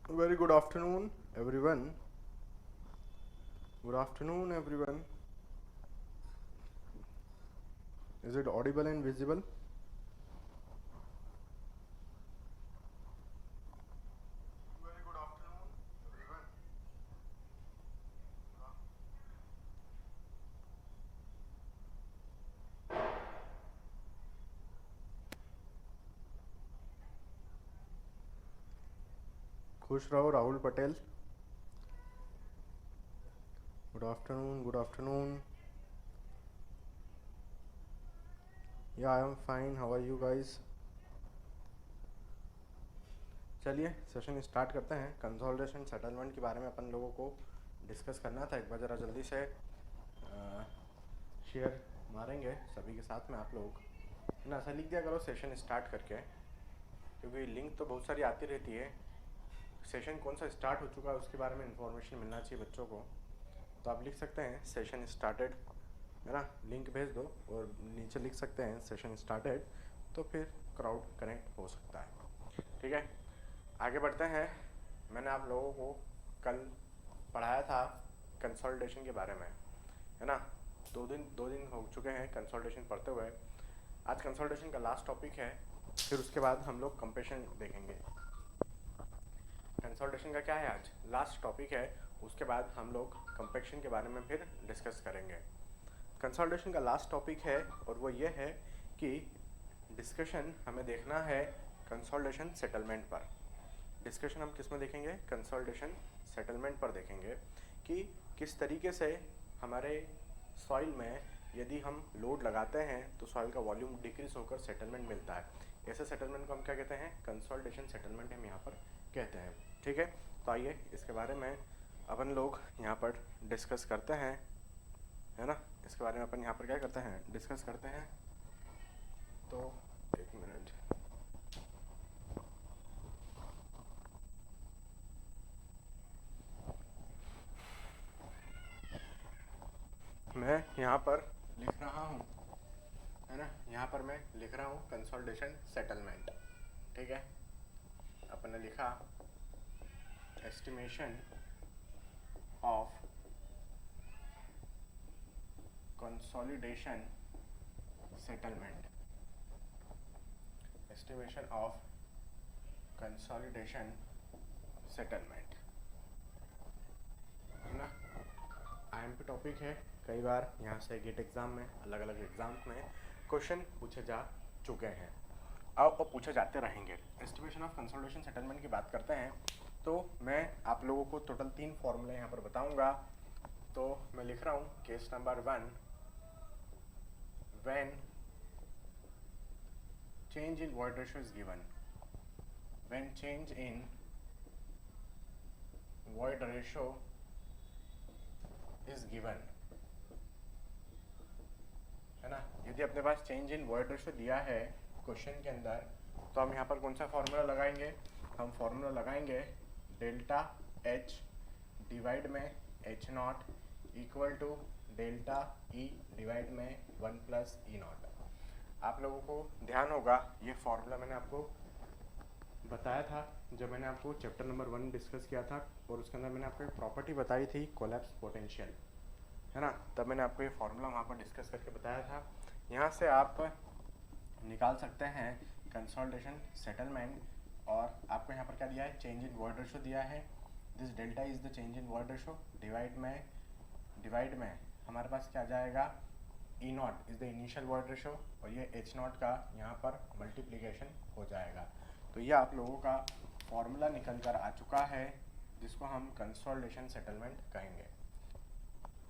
Very good afternoon, everyone. Good afternoon, everyone. Is it audible and visible? Very good afternoon, everyone. खुश रहो Rahul Patel. Good afternoon, good afternoon. Yeah, I am fine. How are you guys? चलिए session start करते हैं. Consolidation settlement के बारे में अपन लोगों को डिस्कस करना था. एक बार ज़रा जल्दी से शेयर मारेंगे सभी के साथ में. आप लोग ना ऐसा लिख दिया करो सेशन स्टार्ट करके, क्योंकि लिंक तो बहुत सारी आती रहती है. सेशन कौन सा स्टार्ट हो चुका है उसके बारे में इंफॉर्मेशन मिलना चाहिए बच्चों को. तो आप लिख सकते हैं सेशन स्टार्टेड, है ना. लिंक भेज दो और नीचे लिख सकते हैं सेशन स्टार्टेड, तो फिर क्राउड कनेक्ट हो सकता है. ठीक है, आगे बढ़ते हैं. मैंने आप लोगों को कल पढ़ाया था कंसोलिडेशन के बारे में, है ना. दो दिन हो चुके हैं कंसोलिडेशन पढ़ते हुए. आज कंसोलिडेशन का लास्ट टॉपिक है, फिर उसके बाद हम लोग कंपेशन देखेंगे. कंसोलिडेशन का क्या है, आज लास्ट टॉपिक है. उसके बाद हम लोग कंपेक्शन के बारे में फिर डिस्कस करेंगे. कंसोलिडेशन का लास्ट टॉपिक है और वो ये है कि डिस्कशन हमें देखना है कंसोलिडेशन सेटलमेंट पर. डिस्कशन हम किस में देखेंगे, कंसोलिडेशन सेटलमेंट पर देखेंगे कि किस तरीके से हमारे सॉइल में यदि हम लोड लगाते हैं तो सॉइल का वॉल्यूम डिक्रीज होकर सेटलमेंट मिलता है. ऐसे सेटलमेंट को हम क्या कहते हैं, कंसोलिडेशन सेटलमेंट हम यहाँ पर कहते हैं. ठीक है, तो आइए इसके बारे में अपन लोग यहाँ पर डिस्कस करते हैं, है ना. इसके बारे में अपन यहाँ पर क्या करते हैं, डिस्कस करते हैं. तो एक मिनट, मैं यहाँ पर लिख रहा हूँ, है ना. यहाँ पर मैं लिख रहा हूँ कंसोलिडेशन सेटलमेंट. ठीक है, अपन ने लिखा estimation of consolidation settlement. Estimation of consolidation settlement, है ना. IMP टॉपिक है. कई बार यहाँ से गेट एग्ज़ाम में, अलग अलग एग्ज़ाम में क्वेश्चन पूछे जा चुके हैं, अब पूछे जाते रहेंगे. एस्टिमेशन ऑफ कंसोलिडेशन सेटलमेंट की बात करते हैं तो मैं आप लोगों को टोटल 3 फॉर्मूले यहाँ पर बताऊँगा. तो मैं लिख रहा हूँ case number 1, when change in void ratio is given. When change in void ratio is given, है ना. यदि अपने पास चेंज इन वॉइड रेशियो दिया है क्वेश्चन के अंदर, तो हम यहाँ पर कौन सा फॉर्मूला लगाएंगे, हम फॉर्मूला लगाएंगे डेल्टा एच डिवाइड में H not equal to delta E divide में 1 प्लस ई नॉट. आप लोगों को ध्यान होगा ये फॉर्मूला मैंने आपको बताया था जब मैंने आपको चैप्टर नंबर 1 डिस्कस किया था, और उसके अंदर मैंने आपको एक प्रॉपर्टी बताई थी कोलैप्स पोटेंशियल, है ना. तब मैंने आपको ये फॉर्मूला वहाँ पर डिस्कस करके बताया था. यहाँ से आप निकाल सकते हैं कंसोलिडेशन सेटलमेंट. और आपको यहाँ पर क्या दिया है, चेंज इन वॉइड रेशियो दिया है. This delta is the change in void ratio. Divide में हमारे पास क्या जाएगा, e naught is the initial void ratio, और ये एच नॉट का यहाँ पर मल्टीप्लीकेशन हो जाएगा. तो ये आप लोगों का फॉर्मूला निकल कर आ चुका है जिसको हम कंसोलिडेशन सेटलमेंट कहेंगे.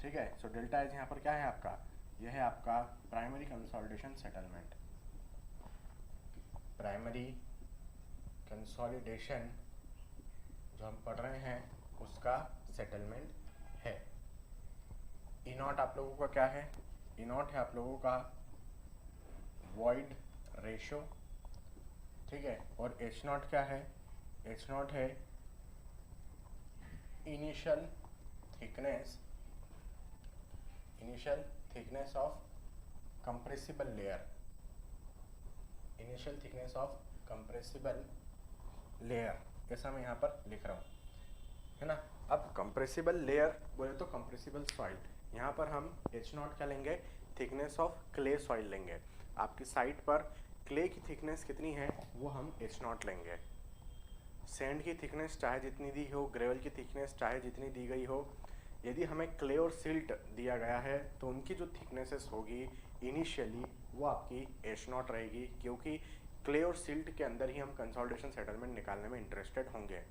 ठीक है, सो डेल्टा एच यहाँ पर क्या है आपका, यह है आपका primary consolidation settlement. Primary consolidation जो हम पढ़ रहे हैं उसका सेटलमेंट है. ई नॉट आप लोगों का क्या है, ई नॉट है आप लोगों का वॉइड रेशियो. ठीक है, और एच नॉट क्या है, एच नॉट है initial thickness of compressible layer. Initial thickness of compressible layer, ऐसा मैं यहाँ पर लिख रहा हूँ, है ना। अब कंप्रेसिबल लेयर बोले तो कंप्रेसिबल सॉइल, यहाँ पर हम H0 क्या लेंगे, थिकनेस ऑफ क्ले सॉइल लेंगे। आपकी साइट पर क्ले की थिकनेस कितनी है वो हम H0 लेंगे। सैंड की थिकनेस चाहे जितनी दी हो, ग्रेवल की थिकनेस चाहे जितनी दी गई हो, यदि हमें क्ले और सिल्ट दिया गया है तो उनकी जो थिकनेसेस होगी इनिशियली वो आपकी H0 रहेगी, क्योंकि क्ले और सिल्ट के अंदर ही हम कंसोलिडेशन सेटलमेंट निकालने में इंटरेस्टेड होंगे।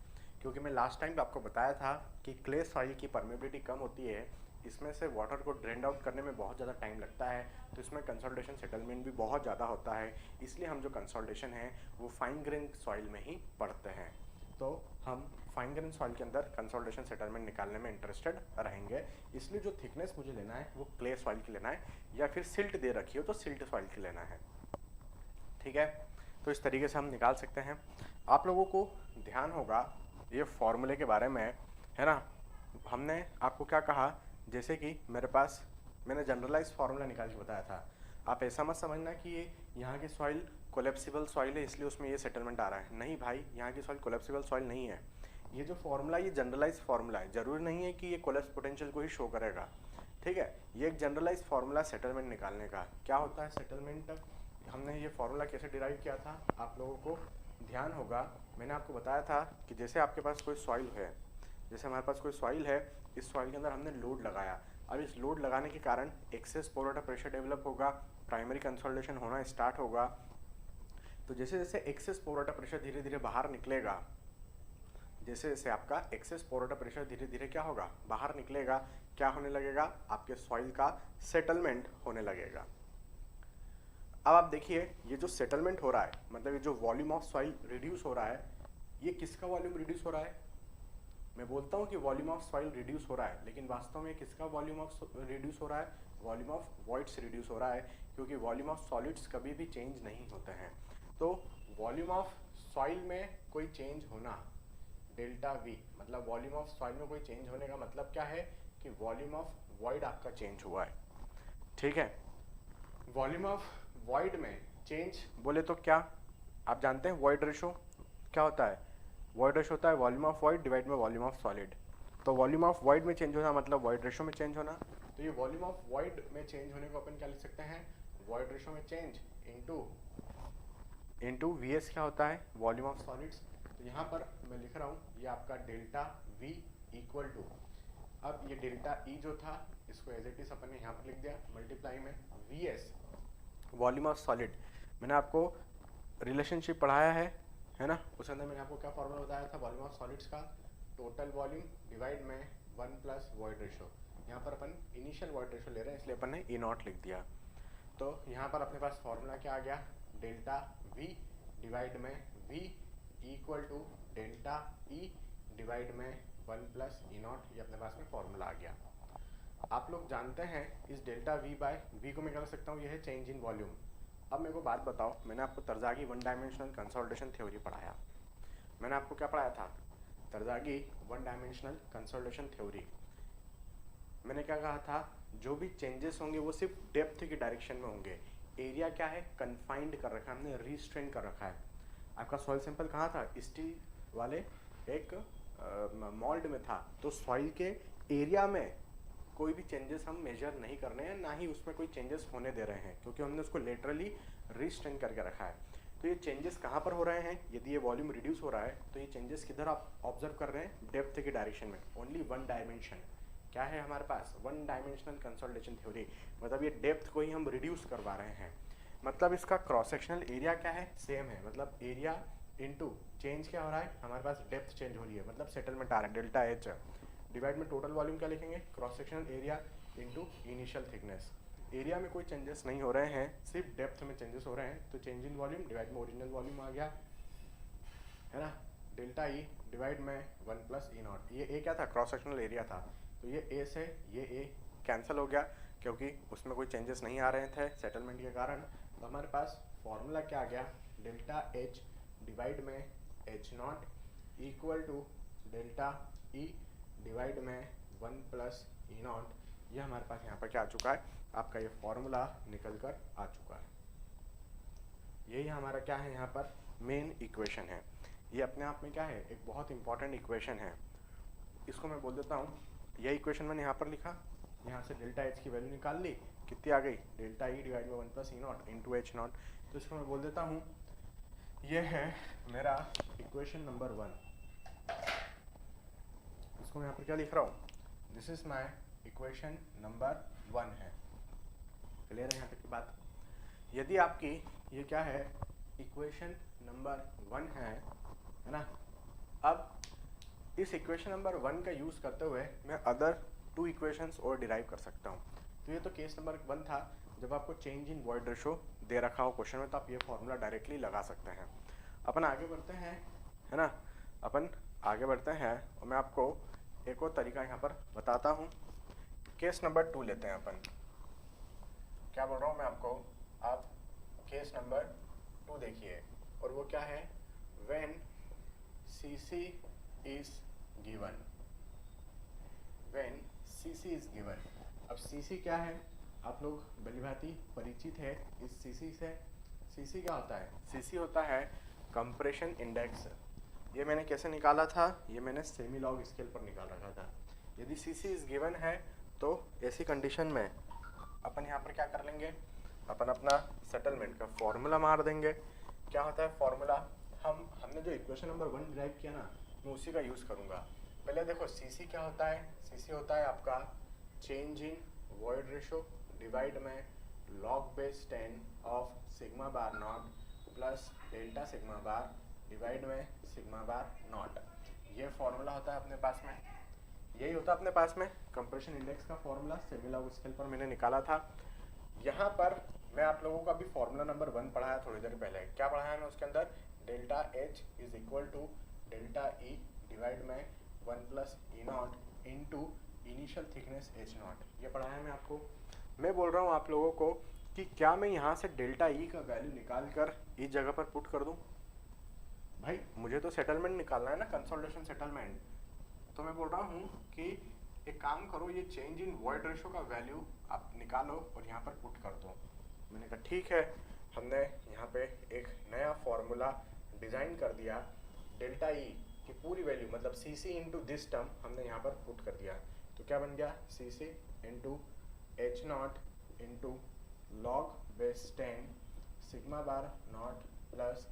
क्योंकि मैं लास्ट टाइम आपको बताया था कि क्ले सॉइल की परमेबिलिटी कम होती है, इसमें से वाटर को ड्रेन आउट करने में बहुत ज़्यादा टाइम लगता है, तो इसमें कंसोलिडेशन सेटलमेंट भी बहुत ज़्यादा होता है। इसलिए हम जो कंसोलिडेशन है वो फाइन ग्रेन सॉइल में ही पढ़ते हैं। तो हम फाइन ग्रेन सॉइल के अंदर कंसोलिडेशन सेटलमेंट निकालने में इंटरेस्टेड रहेंगे। इसलिए जो थिकनेस मुझे लेना है वो क्ले सॉइल की लेना है, या फिर सिल्ट दे रखी हो तो सिल्ट सॉइल की लेना है, ठीक है। तो इस तरीके से हम निकाल सकते हैं। आप लोगों को ध्यान होगा ये फॉर्मूले के बारे में, है ना। हमने आपको क्या कहा, जैसे कि मेरे पास मैंने जनरलाइज फार्मूला निकाल के बताया था। आप ऐसा मत समझना कि ये यहाँ की सॉइल कोलेप्सिबल सॉइल है इसलिए उसमें ये सेटलमेंट आ रहा है। नहीं भाई, यहाँ की सॉइल कोलेप्सिबल सॉइल नहीं है। ये जो फार्मूला ये जनरलाइज फार्मूला है, जरूरी नहीं है कि ये कोलेप्स पोटेंशियल को ही शो करेगा, ठीक है। ये एक जनरलाइज फार्मूला सेटलमेंट निकालने का। क्या होता है सेटलमेंट, हमने ये फार्मूला कैसे डिराइव किया था आप लोगों को ध्यान होगा। मैंने आपको बताया था कि जैसे आपके पास कोई सॉइल है, जैसे हमारे पास कोई सॉइल है, इस सॉइल के अंदर हमने लोड लगाया। अब इस लोड लगाने के कारण एक्सेस पोर वाटर प्रेशर डेवलप होगा, प्राइमरी कंसोलिडेशन होना स्टार्ट होगा। तो जैसे जैसे एक्सेस पोर वाटर प्रेशर धीरे धीरे बाहर निकलेगा, जैसे जैसे आपका एक्सेस पोर वाटर प्रेशर धीरे धीरे क्या होगा, बाहर निकलेगा, क्या होने लगेगा, आपके सॉइल का सेटलमेंट होने लगेगा। अब आप देखिए ये जो सेटलमेंट हो रहा है, मतलब ये जो वॉल्यूम ऑफ सॉइल रिड्यूस हो रहा है, ये किसका वॉल्यूम रिड्यूस हो रहा है। मैं बोलता हूँ कि वॉल्यूम ऑफ सॉइल रिड्यूस हो रहा है, लेकिन वास्तव में किसका वॉल्यूम ऑफ रिड्यूस हो रहा है, वॉल्यूम ऑफ वॉइड्स रिड्यूस हो रहा है, क्योंकि वॉल्यूम ऑफ सॉलिड्स कभी भी चेंज नहीं होते हैं। तो वॉल्यूम ऑफ सॉइल में कोई चेंज होना, डेल्टा वी, मतलब वॉल्यूम ऑफ सॉइल में कोई चेंज होने का मतलब क्या है कि वॉल्यूम ऑफ वॉइड आपका चेंज हुआ है, ठीक है। वॉल्यूम ऑफ वॉइड में चेंज बोले तो क्या आप जानते हैं, वॉइड रेशो क्या होता है, वॉइड रेशो होता है वॉल्यूम ऑफ वॉइड डिवाइड में वॉल्यूम ऑफ सॉलिड। तो वॉल्यूम ऑफ वॉइड में चेंज होना मतलब वॉइड रेशो में चेंज होना। तो ये वॉल्यूम ऑफ वॉइड में चेंज होने को अपन क्या लिख सकते हैं, वॉइड रेशो में चेंज इनटू वीएस क्या होता है, वॉल्यूम ऑफ सॉलिड्स। तो यहाँ पर मैं लिख रहा हूँ ये आपका डेल्टा वी इक्वल टू, अब ये डेल्टा ई जो था इसको एज इट इज अपन ने यहाँ पर लिख दिया, मल्टीप्लाई में V S volume of solid. मैंने आपको रिलेशनशिप पढ़ाया है ना, उस अंदर मैंने आपको क्या फॉर्मूला बताया था वॉल्यूम ऑफ सॉलिड्स का, टोटल वॉल्यूम डिवाइड में 1 प्लस वॉइड रेशो। यहाँ पर अपन इनिशियल वॉइड रेशो ले रहे हैं इसलिए अपन ने ई नॉट लिख दिया। तो यहाँ पर अपने पास फॉर्मूला क्या आ गया, डेल्टा वी डिवाइड में V equal to delta E divide में 1 प्लस ई नॉट, ये अपने पास में फॉर्मूला आ गया। आप लोग जानते हैं इस डेल्टा वी बाय वी को मैं क्या कर सकता हूँ, ये है चेंज इन वॉल्यूम। अब मेरे को बात बताओ, मैंने आपको तरजागी वन डायमेंशनल कंसोलिडेशन थ्योरी पढ़ाया, मैंने आपको क्या पढ़ाया था, तरजागी वन डायमेंशनल कंसोलिडेशन थ्योरी। मैंने क्या कहा था, जो भी चेंजेस होंगे वो सिर्फ डेप्थ की डायरेक्शन में होंगे। एरिया क्या है, कन्फाइंड कर रखा है हमने, रिस्ट्रेन कर रखा है। आपका सॉइल सैंपल कहाँ था, स्टील वाले एक मोल्ड में था, तो सॉइल के एरिया में कोई भी चेंजेस हम मेजर नहीं कर रहे हैं, ना ही उसमें कोई चेंजेस होने दे रहे हैं, क्योंकि हमने उसको लेटरली रिस्ट्रेन करके रखा है। तो ये चेंजेस कहाँ पर हो रहे हैं, यदि ये वॉल्यूम रिड्यूस हो रहा है तो ये चेंजेस किधर आप ऑब्जर्व कर रहे हैं, डेप्थ की डायरेक्शन में। ओनली वन डायमेंशन क्या है हमारे पास, वन डायमेंशनल कंसोलिडेशन थ्योरी, मतलब ये डेप्थ को ही हम रिड्यूस करवा रहे हैं। मतलब इसका क्रॉस सेक्शनल एरिया क्या है, सेम है, मतलब एरिया इनटू चेंज क्या हो रहा है, हमारे पास डेप्थ चेंज हो रही है, मतलब सेटलमेंट आ रहा है, डेल्टा एच डिवाइड में टोटल वॉल्यूम क्या लिखेंगे, cross sectional area into initial thickness. Area में कोई चेंजेस नहीं हो रहे हैं, सिर्फ डेप्थ में चेंजेस हो रहे हैं, तो चेंज इन वॉल्यूम डिवाइड में ओरिजिनल वॉल्यूम आ गया, है ना, डेल्टा ई डिवाइड में 1 प्लस ई नॉट। ये ए क्या था, क्रॉस सेक्शनल एरिया था, तो ये ए से ये ए कैंसिल हो गया क्योंकि उसमें कोई चेंजेस नहीं आ रहे थे सेटलमेंट के कारण। तो हमारे पास फॉर्मूला क्या आ गया, डेल्टा एच डिवाइड में H not equal to delta E divide में 1 प्लस ई नॉट। ये हमारे पास यहाँ पर क्या आ चुका है, आपका ये फॉर्मूला निकल कर आ चुका है। यही हमारा क्या है यहाँ पर मेन इक्वेशन है। ये अपने आप में क्या है, एक बहुत इंपॉर्टेंट इक्वेशन है। इसको मैं बोल देता हूँ, यह इक्वेशन मैंने यहाँ पर लिखा, यहाँ से डेल्टा एच की वैल्यू निकाल ली, कितनी आ गई, delta E divide by 1 plus E naught into H not. तो इसको मैं बोल देता हूँ, ये है मेरा इक्वेशन नंबर 1। इसको मैं यहाँ पर क्या लिख रहा हूँ, this is my equation number 1 है। क्लियर है यहाँ तक की बात? यदि आपकी ये क्या है, इक्वेशन नंबर 1 है ना। अब इस इक्वेशन नंबर 1 का यूज़ करते हुए मैं अदर 2 इक्वेशंस और डिराइव कर सकता हूँ। तो ये तो केस नंबर 1 था, जब आपको चेंज इन वॉइड रेशो दे रखा हो क्वेश्चन में, तो आप ये फॉर्मूला डायरेक्टली लगा सकते हैं। अपन आगे बढ़ते हैं, है ना, अपन आगे बढ़ते हैं और मैं आपको एक और तरीका यहाँ पर बताता हूँ। केस नंबर 2 लेते हैं अपन। क्या बोल रहा हूँ मैं आपको, आप केस नंबर 2 देखिए, और वो क्या है, when CC is given, when CC is given। अब CC क्या है, आप लोग भलीभांति परिचित है इस CC से। CC क्या होता है, CC होता है कंप्रेशन इंडेक्स। ये मैंने कैसे निकाला था, ये मैंने सेमी लॉग स्केल पर निकाल रखा था। यदि CC is given है तो ऐसी कंडीशन में अपन यहाँ पर क्या कर लेंगे, अपन अपना सेटलमेंट का फॉर्मूला मार देंगे। क्या होता है फॉर्मूला, हमने जो इक्वेशन नंबर 1 डिराइव किया ना, मैं उसी का यूज़ करूँगा। पहले देखो CC क्या होता है, CC होता है आपका change in void ratio divide में log base 10 of sigma bar naught plus delta sigma bar divide में सिग्मा बार नॉट। ये फॉर्मूला होता है अपने पास में, यही होता है अपने पास में कंप्रेशन इंडेक्स का फॉर्मूला। सेमी लॉग स्केल पर मैंने निकाला था। यहाँ पर मैं आप लोगों का भी फॉर्मूला नंबर 1 पढ़ाया थोड़ी देर पहले। क्या पढ़ाया मैं उसके अंदर, delta H is equal to delta E divide में 1 प्लस ई naught into initial thickness H naught. ये पढ़ाया मैं आपको। मैं बोल रहा हूँ आप लोगों को कि क्या मैं यहाँ से डेल्टा ई का वैल्यू निकाल कर इस जगह पर पुट कर दूँ। भाई मुझे तो सेटलमेंट निकालना है ना, कंसोलिडेशन सेटलमेंट। तो मैं बोल रहा हूँ कि एक काम करो, ये चेंज इन वॉइड रेशो का वैल्यू आप निकालो और यहाँ पर पुट कर दो। मैंने कहा ठीक है। हमने यहाँ पे एक नया फॉर्मूला डिज़ाइन कर दिया, डेल्टा ई की पूरी वैल्यू मतलब CC इंटू दिस टर्म हमने यहाँ पर पुट कर दिया। तो क्या बन गया, CC into H naught into log base 10 sigma bar naught plus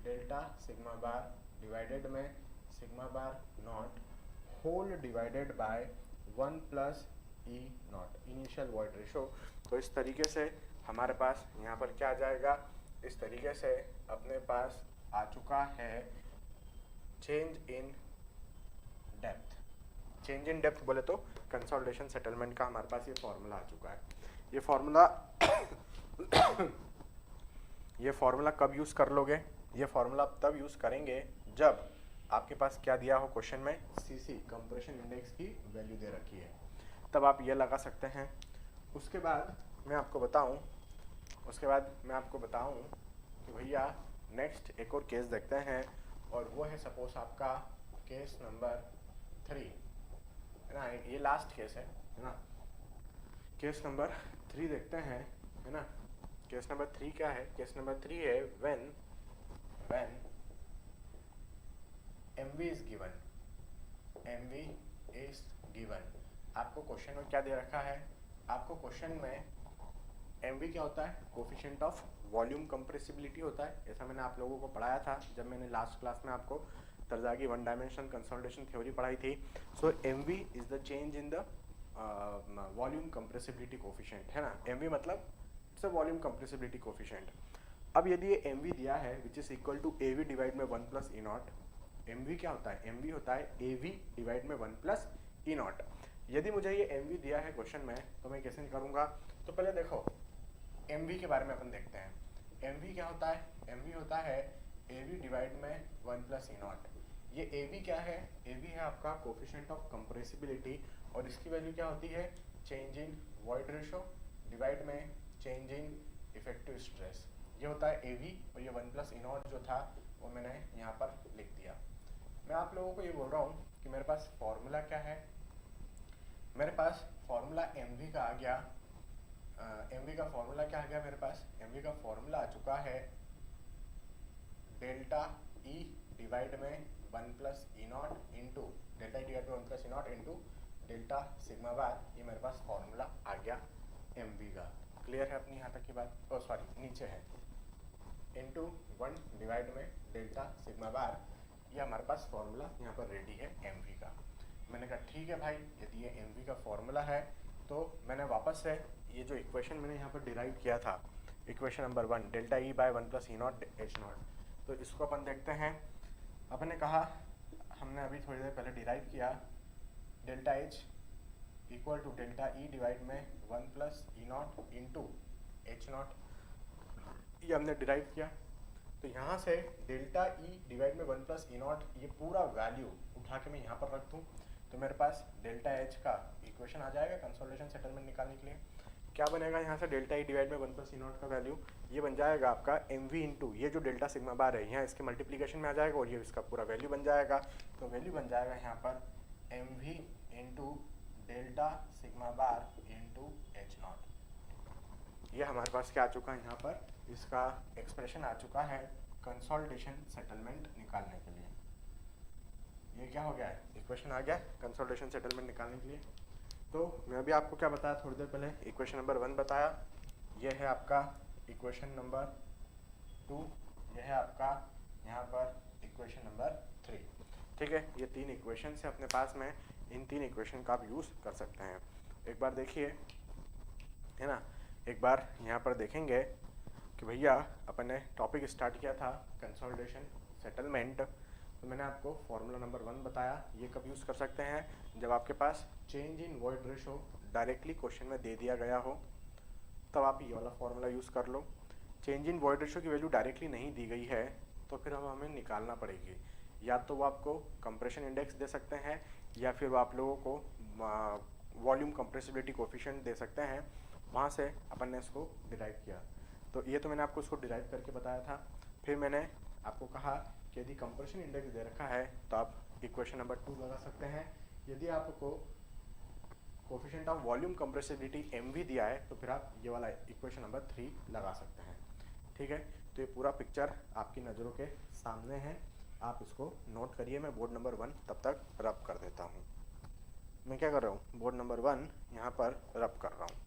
delta sigma bar divided में sigma bar naught whole divided by 1 plus E naught initial void ratio. तो इस तरीके से हमारे पास यहाँ पर क्या आ जाएगा, इस तरीके से अपने पास आ चुका है change in depth. Change in depth बोले तो कंसोलिडेशन सेटलमेंट का हमारे पास ये फॉर्मूला आ चुका है। ये फॉर्मूला कब यूज़ कर लोगे, ये फॉर्मूला आप तब यूज़ करेंगे जब आपके पास क्या दिया हो क्वेश्चन में, CC कंप्रेशन इंडेक्स की वैल्यू दे रखी है, तब आप ये लगा सकते हैं। उसके बाद मैं आपको बताऊं कि भैया नेक्स्ट एक और केस देखते हैं, और वो है सपोज आपका केस नंबर 3 है ना। ये लास्ट केस है ना। केस नंबर 3 देखते हैं, है ना। केस नंबर 3 क्या है, केस नंबर 3 है व्हेन MV is given। आपको क्वेश्चन में क्या दे रखा है, आपको क्वेश्चन में MV क्या होता है, कोफिशिएंट ऑफ वॉल्यूम कंप्रेसिबिलिटी होता है। ऐसा मैंने आप लोगों को पढ़ाया था जब मैंने लास्ट क्लास में आपको तरजागी 1 डायमेंशन कंसोलिडेशन थ्योरी पढ़ाई थी। So MV is the change in the volume compressibility coefficient, है ना। MV मतलब it's a volume compressibility coefficient. अब यदि ये MV दिया है which is equal to AV divide में 1 प्लस ई नॉट। MV क्या होता है, MV होता है AV डिवाइड में 1 प्लस ई नॉट। यदि मुझे ये MV दिया है क्वेश्चन में तो मैं कैसे करूँगा, तो पहले देखो MV के बारे में अपन देखते हैं। MV क्या होता है, MV होता है AV डिवाइड में 1 प्लस ई नॉट। ये AV क्या है, AV है आपका कोफिशिएंट ऑफ कंप्रेसिबिलिटी, और इसकी वैल्यू क्या होती है, change in void ratio divide में चेंज इन इफेक्टिव स्ट्रेस। ये होता है AV, और ये 1 प्लस ई नॉट जो था वो मैंने यहाँ पर लिख दिया। मैं आप लोगों को ये बोल रहा हूँ कि मेरे पास फॉर्मूला क्या है, मेरे पास फॉर्मूला MV का आ गया। MV का फॉर्मूला क्या आ गया मेरे पास, MV का फॉर्मूला आ चुका है डेल्टा E डिवाइड में 1 प्लस ई नॉट इंटू डेल्टा ई डिवाइड में 1 प्लस ई naught into delta sigma bar, ये मेरे पास फॉर्मूला आ गया एम वी का। क्लियर है अपनी यहाँ तक की बात? ओ सॉरी, नीचे है इंटू 1 डिवाइड में डेल्टा सिग्मा बार, ये हमारे पास फॉर्मूला यहाँ पर रेडी है एम वी का। मैंने कहा ठीक है भाई, यदि ये एम वी का फॉर्मूला है तो मैंने वापस से ये जो इक्वेशन मैंने यहाँ पर डिराइव किया था, equation number 1 delta E bye 1 plus E not H not, तो इसको अपन देखते हैं। अपन ने कहा, हमने अभी थोड़ी देर पहले डिराइव किया delta H equal to delta E divide में 1 प्लस ई नॉट इंटू एच नॉट, ये हमने डिराइव किया। तो यहाँ से डेल्टा ई डिवाइड में 1 प्लस ई नॉट, ये पूरा वैल्यू उठा के मैं यहाँ पर रख दूँ तो मेरे पास डेल्टा एच का इक्वेशन आ जाएगा कंसोलिडेशन सेटलमेंट निकालने के लिए। क्या बनेगा यहाँ से डेल्टा ई डिवाइड में 1 प्लस ई नॉट का वैल्यू, ये बन जाएगा आपका एम वी इंटू ये जो डेल्टा सिग्मा बार है यहाँ इसके मल्टीप्लीकेशन में आ जाएगा और ये इसका पूरा वैल्यू बन जाएगा। तो वैल्यू बन जाएगा यहाँ पर M V into delta sigma bar into H naught. ये हमारे पास क्या आ चुका है, यहाँ पर इसका एक्सप्रेशन आ चुका है कंसोलिडेशन सेटलमेंट निकालने के लिए। ये क्या हो गया है, इक्वेशन आ गया कंसोलिडेशन सेटलमेंट निकालने के लिए। तो मैं अभी आपको क्या बताया थोड़ी देर पहले, इक्वेशन नंबर 1 बताया, ये है आपका इक्वेशन नंबर 2, ये है आपका यहाँ पर इक्वेशन नंबर 3। ठीक है, ये 3 इक्वेशन है अपने पास में, इन 3 इक्वेशन का आप यूज़ कर सकते हैं। एक बार देखिए, है ना, एक बार यहाँ पर देखेंगे कि भैया अपन ने टॉपिक स्टार्ट किया था कंसोलिडेशन सेटलमेंट, तो मैंने आपको फॉर्मूला नंबर 1 बताया। ये कब यूज़ कर सकते हैं, जब आपके पास change in void ratio directly question में दे दिया गया हो, तब आप ये वाला फॉर्मूला यूज़ कर लो। चेंज इन वॉइड रेशो की वैल्यू डायरेक्टली नहीं दी गई है तो फिर हमें निकालना पड़ेगी, या तो वो आपको कंप्रेशन इंडेक्स दे सकते हैं या फिर वो आप लोगों को वॉल्यूम कंप्रेसिबिलिटी कोफिशिएंट दे सकते हैं, वहाँ से अपन ने इसको डिराइव किया। तो ये तो मैंने आपको इसको डिराइव करके बताया था। फिर मैंने आपको कहा कि यदि कंप्रेशन इंडेक्स दे रखा है तो आप इक्वेशन नंबर 2 लगा सकते हैं। यदि आपको coefficient of volume compressibility M V दिया है तो फिर आप ये वाला इक्वेशन नंबर 3 लगा सकते हैं। ठीक है, तो ये पूरा पिक्चर आपकी नज़रों के सामने है, आप इसको नोट करिए। मैं बोर्ड नंबर 1 तब तक रब कर देता हूँ। मैं क्या कर रहा हूँ, बोर्ड नंबर 1 यहाँ पर रब कर रहा हूँ।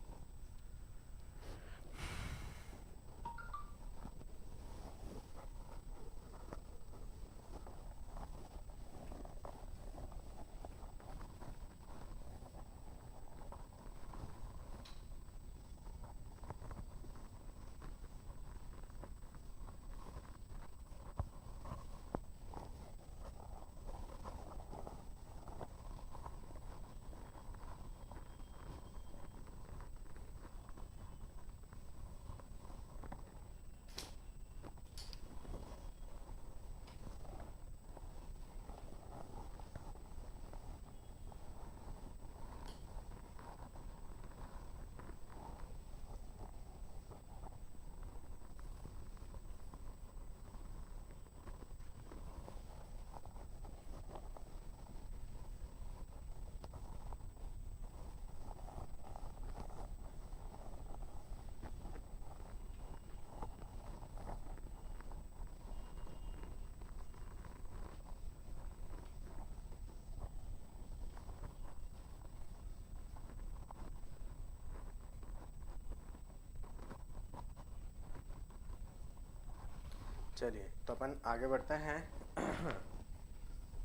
चलिए, तो अपन आगे बढ़ते हैं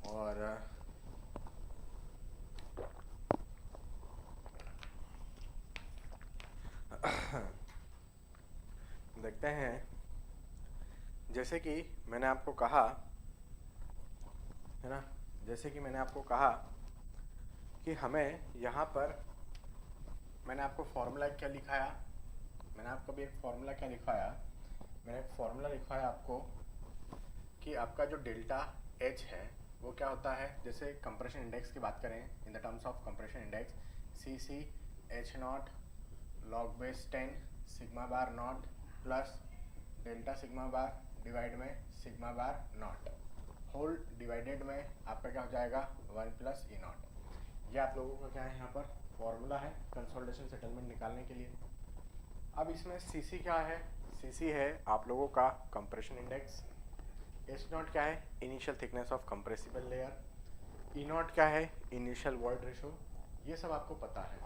और देखते हैं। जैसे कि मैंने आपको कहा, है ना, जैसे कि मैंने आपको कहा कि हमें यहाँ पर मैंने आपको फॉर्मूला क्या लिखाया, मैंने आपको भी एक फॉर्मूला क्या लिखाया, मैंने एक फॉर्मूला लिखवाया आपको कि आपका जो डेल्टा एच है वो क्या होता है। जैसे कंप्रेशन इंडेक्स की बात करें, in the terms of compression index, C C H naught log base 10 sigma bar naught plus delta sigma bar divide में sigma bar naught whole divided में आपका क्या हो जाएगा 1 प्लस ई नॉट। ये आप लोगों का क्या है यहाँ पर फॉर्मूला है कंसोलिडेशन सेटलमेंट निकालने के लिए। अब इसमें सी सी क्या है, सी सी है आप लोगों का कंप्रेशन इंडेक्स, एच नॉट क्या है, initial thickness of compressible layer, E not क्या है, इनिशियल वॉइड रेशो, ये सब आपको पता है।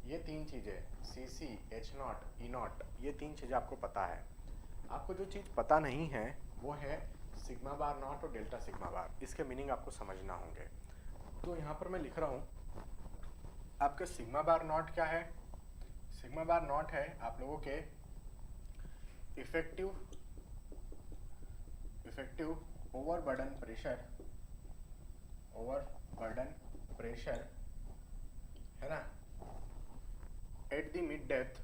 ये तीन चीज़ें सी C, H not, E not, ये तीन चीज़ें आपको पता है। आपको जो चीज़ पता नहीं है वो है सिग्मा बार नॉट और डेल्टा सिग्मा बार, इसके मीनिंग आपको समझना होंगे। तो यहाँ पर मैं लिख रहा हूँ आपका सिग्मा बार नॉट क्या है। सिग्मा बार नॉट है आप लोगों के इफेक्टिव ओवरबर्डन प्रेशर है ना, at the mid depth,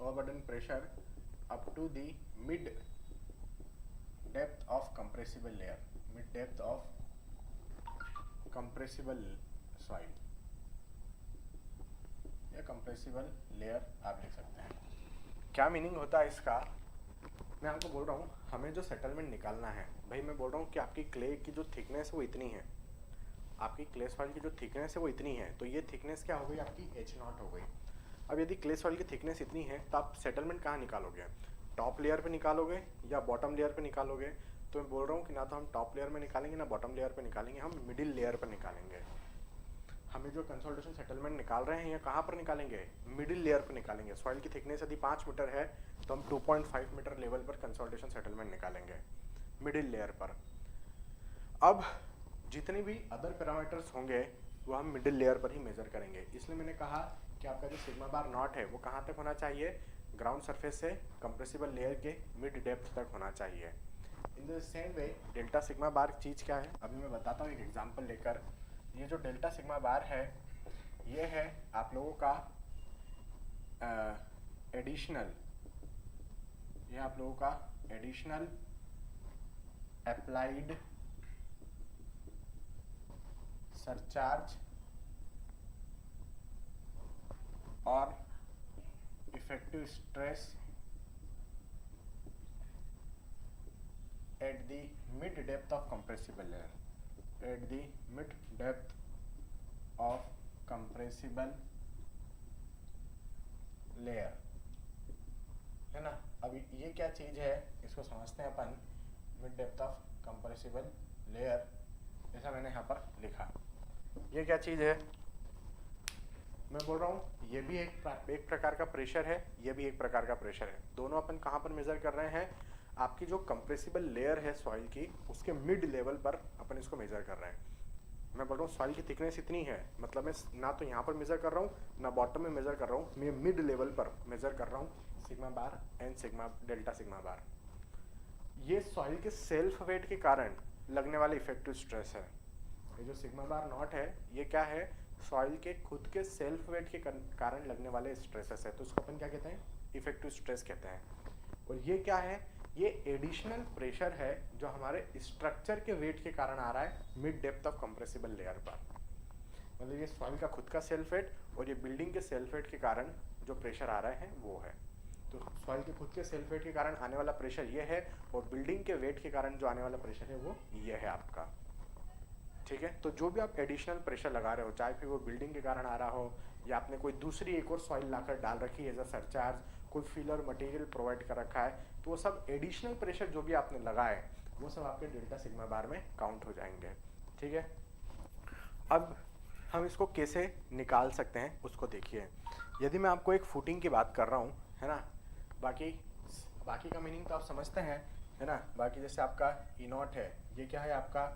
overburden pressure up to the mid depth of compressible layer, mid depth of compressible soil या कंप्रेसिबल लेयर आप लिख सकते हैं। क्या मीनिंग होता है इसका, मैं आपको बोल रहा हूँ हमें जो सेटलमेंट निकालना है, भाई मैं बोल रहा हूँ कि आपकी क्ले की जो थिकनेस है वो इतनी है, आपकी क्ले सॉइल की जो थिकनेस है वो इतनी है, तो ये थिकनेस क्या हो गई आपकी एच नॉट हो गई। अब यदि क्ले सॉइल की थिकनेस इतनी है तो आप सेटलमेंट कहाँ निकालोगे, टॉप लेयर पे निकालोगे या बॉटम लेयर पे निकालोगे। तो मैं बोल रहा हूँ कि ना तो हम टॉप लेयर में निकालेंगे ना बॉटम लेयर पे निकालेंगे, हम मिडिल लेयर पर निकालेंगे। हमें जो कंसोलिडेशन सेटलमेंट निकाल रहे हैं ये कहाँ पर निकालेंगे, मिडिल लेयर पर निकालेंगे। सॉइल की थिकनेस यदि 5 मीटर है तो हम 2.5 मीटर लेवल पर कंसोलिडेशन सेटलमेंट निकालेंगे मिडिल लेयर पर। अब जितने भी अदर पैरामीटर्स होंगे वो हम मिडिल लेयर पर ही मेजर करेंगे। इसलिए मैंने कहा कि आपका जो सिग्मा बार नॉट है वो कहाँ तक होना चाहिए, ग्राउंड सरफेस से कंप्रेसिबल लेयर के मिड डेप्थ तक होना चाहिए। In the same way delta sigma bar चीज़ क्या है, अभी मैं बताता हूँ एक एग्जांपल लेकर। ये जो डेल्टा सिग्मा बार है ये है आप लोगों का एडिशनल, ये आप लोगों का एडिशनल अप्लाइड सरचार्ज और effective stress at the mid depth of compressible layer, at the mid depth of compressible layer, है ना। अभी ये क्या चीज़ है इसको समझते हैं अपन। Mid depth of compressible layer जैसा मैंने यहाँ पर लिखा, ये क्या चीज़ है, मैं बोल रहा हूँ ये भी एक प्रकार का प्रेशर है, ये भी एक प्रकार का प्रेशर है। दोनों अपन कहाँ पर मेजर कर रहे हैं, आपकी जो कंप्रेसिबल लेयर है सॉइल की उसके मिड लेवल पर अपन इसको मेजर कर रहे हैं। मैं बोल रहा हूँ सॉइल की थिकनेस इतनी है, मतलब मैं ना तो यहाँ पर मेजर कर रहा हूँ ना बॉटम में मेजर कर रहा हूँ, मैं मिड लेवल पर मेजर कर रहा हूँ sigma bar and sigma delta sigma bar. ये सॉइल के सेल्फ वेट के कारण लगने वाला इफेक्टिव स्ट्रेस है। ये जो सिग्मा बार नॉट है ये क्या है, सॉइल के खुद के सेल्फ वेट के कारण लगने वाले स्ट्रेसेस है, तो उसको अपन क्या कहते हैं, इफेक्टिव स्ट्रेस कहते हैं। और ये क्या है, ये एडिशनल प्रेशर है जो हमारे स्ट्रक्चर के वेट के कारण आ रहा है mid depth of compressible layer पर। मतलब ये सॉइल का खुद का सेल्फ वेट और ये बिल्डिंग के सेल्फ वेट के कारण जो प्रेशर आ रहा है वो है। तो सॉइल के खुद के सेल्फ वेट के कारण आने वाला प्रेशर ये है और बिल्डिंग के वेट के कारण जो आने वाला प्रेशर है वो ये है आपका। ठीक है, तो जो भी आप एडिशनल प्रेशर लगा रहे हो, चाहे फिर वो बिल्डिंग के कारण आ रहा हो या आपने कोई दूसरी एक और सॉइल लाकर डाल रखी है एज अ सरचार्ज, कोई फिलर मटेरियल प्रोवाइड कर रखा है, तो वो सब एडिशनल प्रेशर जो भी आपने लगाए वो सब आपके डेल्टा सिग्मा बार में काउंट हो जाएंगे। ठीक है, अब हम इसको कैसे निकाल सकते हैं उसको देखिए। यदि मैं आपको एक फुटिंग की बात कर रहा हूँ, है ना, बाकी का मीनिंग तो आप समझते हैं, है ना। बाकी जैसे आपका ई नॉट है, ये क्या है आपका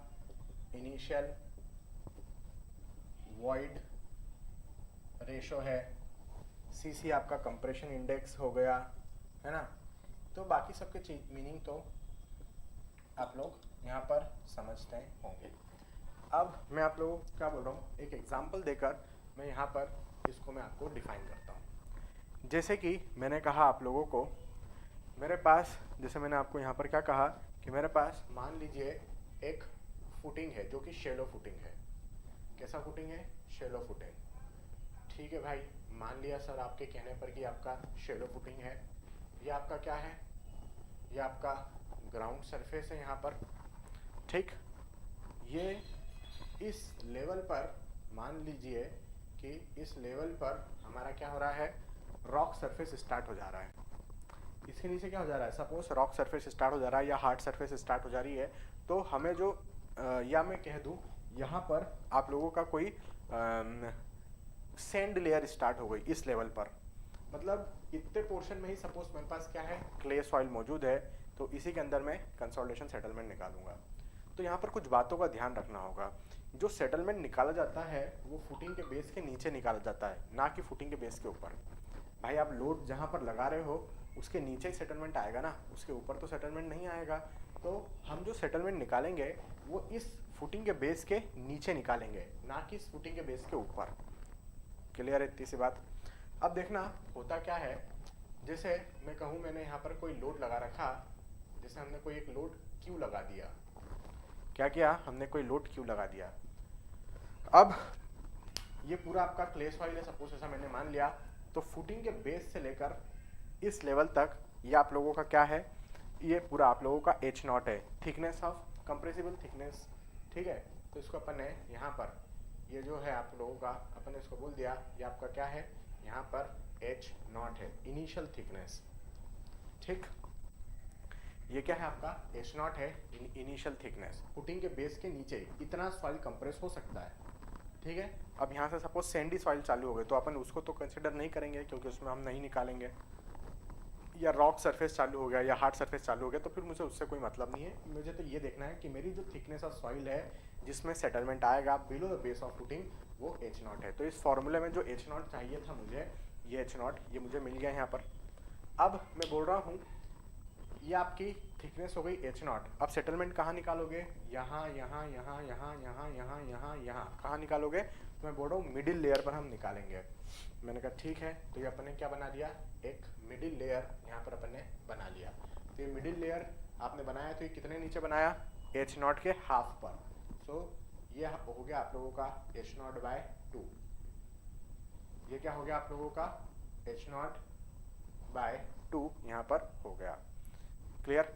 इनिशियल वॉइड रेशो है, सी सी आपका कंप्रेशन इंडेक्स हो गया, है ना। तो बाकी सबके चीज मीनिंग तो आप लोग यहाँ पर समझते होंगे। अब मैं आप लोगों को क्या बोल रहा हूँ, एक एग्जांपल देकर मैं यहाँ पर इसको मैं आपको डिफाइन करता हूँ। जैसे कि मैंने कहा आप लोगों को, मेरे पास, जैसे मैंने आपको यहाँ पर क्या कहा कि मेरे पास मान लीजिए एक फुटिंग है जो कि शेलो फुटिंग है। कैसा फुटिंग है, शेलो फुटिंग। ठीक है भाई, मान लिया सर आपके कहने पर कि आपका शेलो फुटिंग है। ये आपका क्या है, ये आपका ग्राउंड सरफेस है यहाँ पर। ठीक, ये इस लेवल पर मान लीजिए कि इस लेवल पर हमारा क्या हो रहा है, रॉक सरफेस स्टार्ट हो जा रहा है। इसके नीचे क्या हो जा रहा है, सपोज रॉक सरफेस स्टार्ट हो जा रहा है या हार्ड सरफेस स्टार्ट हो जा रही है, तो हमें जो या मैं कह दूं यहाँ पर आप लोगों का कोई सैंड लेयर स्टार्ट हो गई इस लेवल पर, मतलब इतने पोर्शन में ही सपोज मेरे पास क्या है, क्ले सॉइल मौजूद है, तो इसी के अंदर मैं कंसोलिडेशन सेटलमेंट निकालूंगा। तो यहाँ पर कुछ बातों का ध्यान रखना होगा। जो सेटलमेंट निकाला जाता है वो फुटिंग के बेस के नीचे निकाला जाता है, ना कि फुटिंग के बेस के ऊपर। भाई आप लोड जहाँ पर लगा रहे हो उसके नीचे ही सेटलमेंट आएगा ना, उसके ऊपर तो सेटलमेंट नहीं आएगा। तो हम जो सेटलमेंट निकालेंगे वो इस फुटिंग के बेस के नीचे निकालेंगे, ना कि इस फुटिंग के बेस के ऊपर। क्लियर है इतनी सी बात। अब देखना होता क्या है, जैसे मैं कहूँ मैंने यहाँ पर कोई लोड लगा रखा, जैसे हमने कोई एक लोड क्यू लगा दिया, क्या किया हमने, कोई लोड क्यू लगा दिया। अब ये पूरा आपका क्ले सॉइल है, सपोज ऐसा मैंने मान लिया, तो फुटिंग के बेस से लेकर इस लेवल तक ये आप लोगों का क्या है, ये पूरा आप लोगों का H0 है, थिकनेस ऑफ कंप्रेसिबल थिकनेस, ठीक है। तो इसको अपन ने यहाँ पर ये जो है आप लोगों का, अपन ने इसको बोल दिया ये आपका क्या है, यहाँ पर H0 है, इनिशियल थिकनेस, ठीक। ये क्या है आपका H0 है, इनिशियल थिकनेस, फुटिंग के बेस के नीचे इतना सॉइल कंप्रेस हो सकता है, ठीक है। अब यहाँ से सपोज सैंडी सॉइल चालू हो गए तो अपन उसको तो कंसिडर नहीं करेंगे क्योंकि उसमें हम नहीं निकालेंगे, या रॉक सरफेस चालू हो गया या हार्ड सरफेस चालू हो गया तो फिर मुझे उससे कोई मतलब नहीं है। मुझे तो ये देखना है कि मेरी जो थिकनेस ऑफ सॉइल है जिसमें सेटलमेंट आएगा below the base of footing वो H0 है। तो इस फॉर्मूले में जो H0 चाहिए था मुझे, ये H0 ये मुझे मिल गया यहाँ पर। अब मैं बोल रहा हूँ ये आपकी थिकनेस हो गई H0। अब सेटलमेंट कहाँ निकालोगे, यहाँ यहाँ यहाँ यहाँ यहाँ यहाँ यहाँ यहाँ कहाँ निकालोगे, तो मैं बोल रहा हूँ मिडिल लेयर पर हम निकालेंगे। मैंने कहा ठीक है, तो ये अपन ने क्या बना दिया, एक मिडिल लेयर यहाँ पर अपन ने बना लिया। तो ये मिडिल लेयर आपने बनाया, तो ये कितने नीचे बनाया, H0 के हाफ पर। सो ये हो गया आप लोगों का H0/2। ये क्या हो गया आप लोगों का H0/2 यहाँ पर हो गया। क्लियर।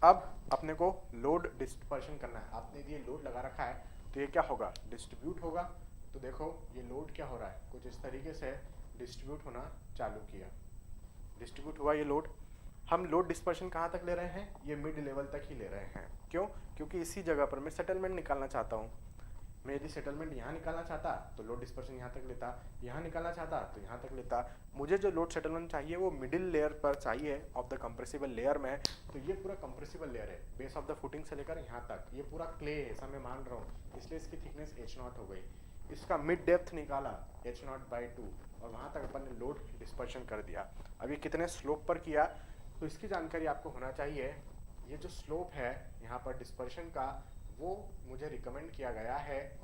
अब अपने को लोड डिस्पर्शन करना है। आपने ये लोड लगा रखा है तो ये क्या होगा, डिस्ट्रीब्यूट होगा। तो देखो ये लोड क्या हो रहा है, कुछ इस तरीके से डिस्ट्रीब्यूट होना चालू किया, डिस्ट्रीब्यूट हुआ ये लोड। हम लोड डिस्पर्शन कहाँ तक ले रहे हैं, ये मिड लेवल तक ही ले रहे हैं। क्यों, क्योंकि इसी जगह पर मैं सेटलमेंट निकालना चाहता हूँ। मैं यदि सेटलमेंट यहाँ निकालना चाहता तो लोड डिस्पर्शन यहाँ तक लेता, यहाँ निकालना चाहता तो यहाँ तक लेता। मुझे जो लोड सेटलमेंट चाहिए वो मिडिल लेयर पर चाहिए ऑफ द कंप्रेसिबल लेयर में। तो ये पूरा कंप्रेसिबल लेयर है, बेस ऑफ द फुटिंग से लेकर यहाँ तक ये पूरा क्ले है, ऐसा मैं मान रहा हूँ, इसलिए इसकी थिकनेस H0 हो गई। इसका मिड डेप्थ निकाला H0/2 और वहाँ तक अपन ने लोड डिस्पर्शन कर दिया। अब ये कितने स्लोप पर किया, तो इसकी जानकारी आपको होना चाहिए। ये जो स्लोप है यहाँ पर डिस्पर्शन का, वो मुझे रिकमेंड किया गया है।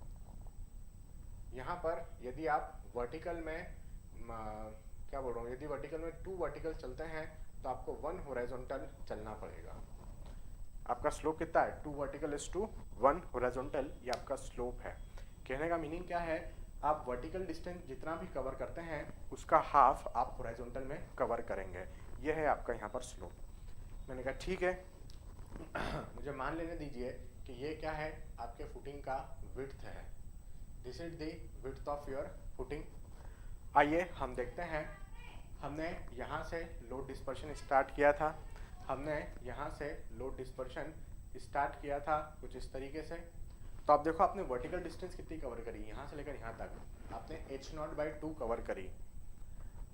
यहाँ पर यदि आप वर्टिकल में क्या बोल रहा हूँ, यदि वर्टिकल में 2 वर्टिकल चलते हैं तो आपको 1 हॉरिजॉन्टल चलना पड़ेगा। आपका स्लोप कितना है, 2 वर्टिकल इज टू 1 हॉरिजॉन्टल, ये आपका स्लोप है। कहने का मीनिंग क्या है, आप वर्टिकल डिस्टेंस जितना भी कवर करते हैं उसका हाफ आप हॉरिजॉन्टल में कवर करेंगे। ये है आपका यहाँ पर स्लोप। मैंने कहा ठीक है मुझे मान लेने दीजिए कि ये क्या है, आपके फुटिंग का विड्थ है। This is the width of your footing. आइए हम देखते हैं, हमने यहाँ से लोड डिस्पर्शन स्टार्ट किया था, हमने यहाँ से लोड डिस्पर्शन स्टार्ट किया था कुछ इस तरीके से। तो आप देखो आपने वर्टिकल डिस्टेंस कितनी कवर करी, यहाँ से लेकर यहाँ तक आपने H0/2 कवर करी,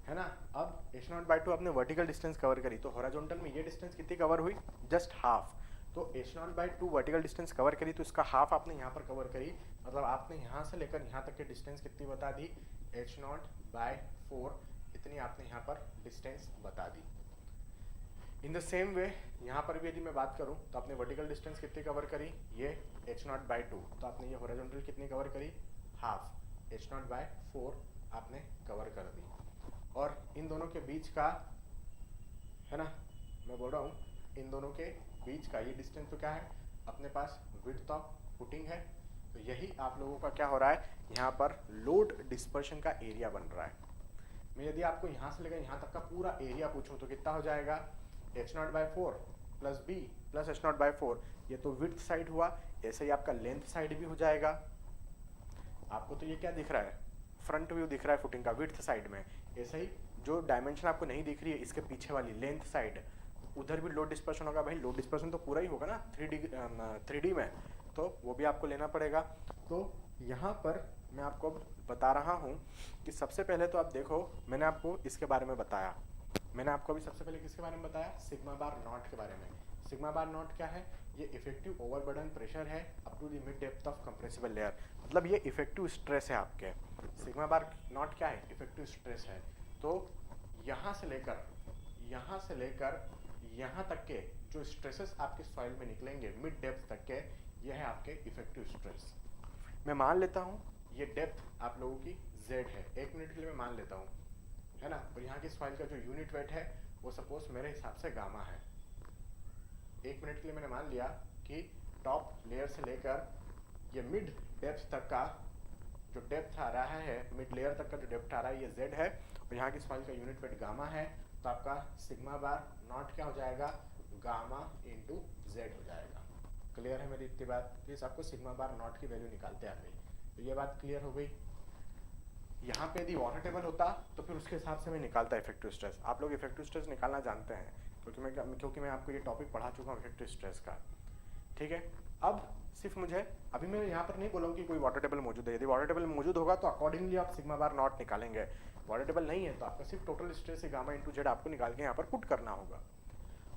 है ना। अब H0/2 आपने वर्टिकल डिस्टेंस कवर करी, तो हॉरिजॉन्टल में ये डिस्टेंस कितनी कवर हुई, जस्ट हाफ। तो H0/2 वर्टिकल डिस्टेंस कवर करी तो इसका हाफ आपने यहाँ पर कवर करी, मतलब आपने यहाँ से लेकर यहाँ तक की डिस्टेंस कितनी बता दी, H0/4 इतनी आपने यहाँ पर डिस्टेंस बता दी। इन द सेम वे यहाँ पर भी यदि मैं बात करूँ तो आपने वर्टिकल डिस्टेंस कितनी कवर करी, ये H0/2, तो आपने ये हॉरिजॉन्टल कितनी कवर करी, हाफ, H0/4 आपने कवर कर दी। और इन दोनों के बीच का, है ना, मैं बोल रहा हूँ इन दोनों के बीच का ये डिस्टेंस तो क्या है, अपने पास विड्थ ऑफ फुटिंग है। तो यही आप लोगों का क्या हो रहा है, यहाँ पर लोड डिस्पर्शन का एरिया बन रहा है। मैं यदि आपको यहाँ से लेकर यहाँ तक का पूरा एरिया पूछूं तो कितना हो जाएगा, H0/4 plus B plus H0/4, ये तो विड्थ साइड हुआ, ऐसे ही आपका लेंथ साइड भी हो जाएगा। आपको तो ये क्या दिख रहा है, फ्रंट व्यू दिख रहा है फुटिंग का विड्थ साइड में, ऐसे ही जो डायमेंशन आपको नहीं दिख रही है इसके पीछे वाली लेंथ साइड, उधर भी लोड डिस्पर्शन होगा। भाई लोड डिस्पर्शन तो पूरा ही होगा ना 3D में, तो वो भी आपको लेना पड़ेगा। तो यहाँ पर मैं आपको बता रहा हूँ कि सबसे पहले तो आप देखो, मैंने आपको इसके बारे में बताया, मैंने आपको अभी सबसे पहले किसके बारे में बताया, सिग्मा बार नॉट के बारे में। सिग्मा बार नॉट क्या है, ये इफेक्टिव ओवरबर्डन प्रेशर है up to the mid depth of compressible layer, मतलब ये इफेक्टिव स्ट्रेस है आपके। सिग्मा बार नॉट क्या है, इफेक्टिव स्ट्रेस है। तो यहाँ से लेकर यहाँ तक के जो स्ट्रेसेस आपके सॉइल में निकलेंगे मिड डेप्थ तक के, ये है आपके इफेक्टिव स्ट्रेस। मैं मान लेता हूँ ये डेप्थ आप लोगों की z है, 1 मिनट के लिए मैं मान लेता हूँ, है ना। और यहाँ की सॉइल का जो यूनिट वेट है वो सपोज मेरे हिसाब से गामा है। 1 मिनट के लिए मैंने मान लिया कि टॉप लेयर से लेकर ये मिड डेप्थ तक का जो डेप्थ आ रहा है, मिड लेयर तक का जो डेप्थ आ रहा है ये z है, और यहाँ की सॉइल का यूनिट वेट गामा है। तो आपका सिग्मा बार नॉट क्या हो जाएगा, गामा इंटू z हो जाएगा। क्लियर है मेरी इतनी बात। प्लीज आपको सिग्मा बार नॉट की वैल्यू निकालते आ गई, तो ये बात क्लियर हो गई। यहाँ पे यदि वाटर टेबल होता तो फिर उसके हिसाब से मैं निकालता इफेक्टिव स्ट्रेस। आप लोग इफेक्टिव स्ट्रेस निकालना जानते हैं, क्योंकि मैं आपको ये टॉपिक पढ़ा चुका हूँ इफेक्टिव स्ट्रेस का, ठीक है। अब सिर्फ मुझे, अभी मैं यहाँ पर नहीं बोलूँ कि कोई वाटर टेबल मौजूद है, यदि वाटर टेबल मौजूद होगा तो अकॉर्डिंगली आप सिग्मा बार नॉट निकालेंगे। वाटर टेबल नहीं है तो आपका सिर्फ टोटल स्ट्रेस है गामा इंटू जेड आपको निकाल के यहाँ पर पुट करना होगा।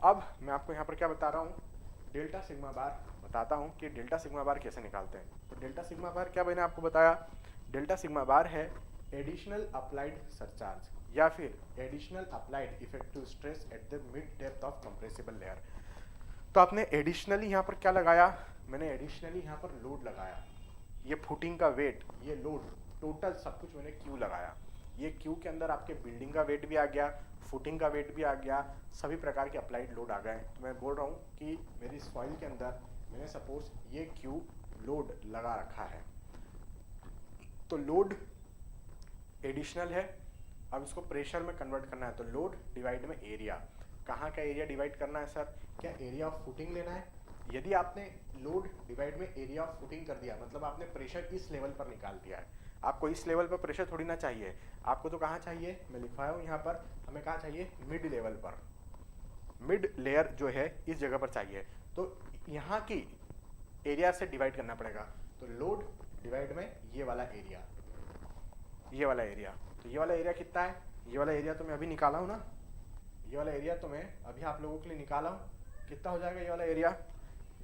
अब मैं आपको यहाँ पर क्या बता रहा हूँ, डेल्टा सिग्मा बार बताता हूँ कि डेल्टा सिग्मा बार कैसे निकालते हैं। तो डेल्टा सिग्मा बार क्या मैंने आपको बताया, डेल्टा सिग्मा बार है एडिशनल अप्लाइड सरचार्ज या फिर additional applied effective stress eight the mid depth of compressible layer. तो आपने एडिशनली यहाँ पर क्या लगाया, मैंने एडिशनली यहाँ पर लोड लगाया, ये फुटिंग का वेट, ये लोड, टोटल सब कुछ मैंने क्यू लगाया। ये क्यू के अंदर आपके बिल्डिंग का वेट भी आ गया, फुटिंग का वेट भी आ गया, सभी प्रकार के अप्लाइड लोड आ गए। तो मैं बोल रहा हूँ कि मेरी सॉइल के अंदर मैंने सपोज ये क्यू लोड लगा रखा है, तो लोड एडिशनल है। अब इसको प्रेशर में कन्वर्ट करना है, तो लोड डिवाइड में एरिया। कहाँ का एरिया डिवाइड करना है सर, क्या एरिया ऑफ फुटिंग लेना है। यदि आपने लोड डिवाइड में एरिया ऑफ फुटिंग कर दिया, मतलब आपने प्रेशर इस लेवल पर निकाल दिया है। आपको इस लेवल पर प्रेशर थोड़ी ना चाहिए, आपको तो कहाँ चाहिए, मैं लिखवाया हूँ यहाँ पर, हमें कहाँ चाहिए, मिड लेवल पर, मिड लेयर जो है इस जगह पर चाहिए। तो यहाँ की एरिया से डिवाइड करना पड़ेगा, तो लोड डिवाइड में ये वाला एरिया, ये वाला एरिया। तो ये वाला एरिया कितना है, ये वाला एरिया तो मैं अभी निकाला हूँ ना, ये वाला एरिया तो मैं अभी आप लोगों के लिए निकाला हूँ। कितना हो जाएगा ये वाला एरिया,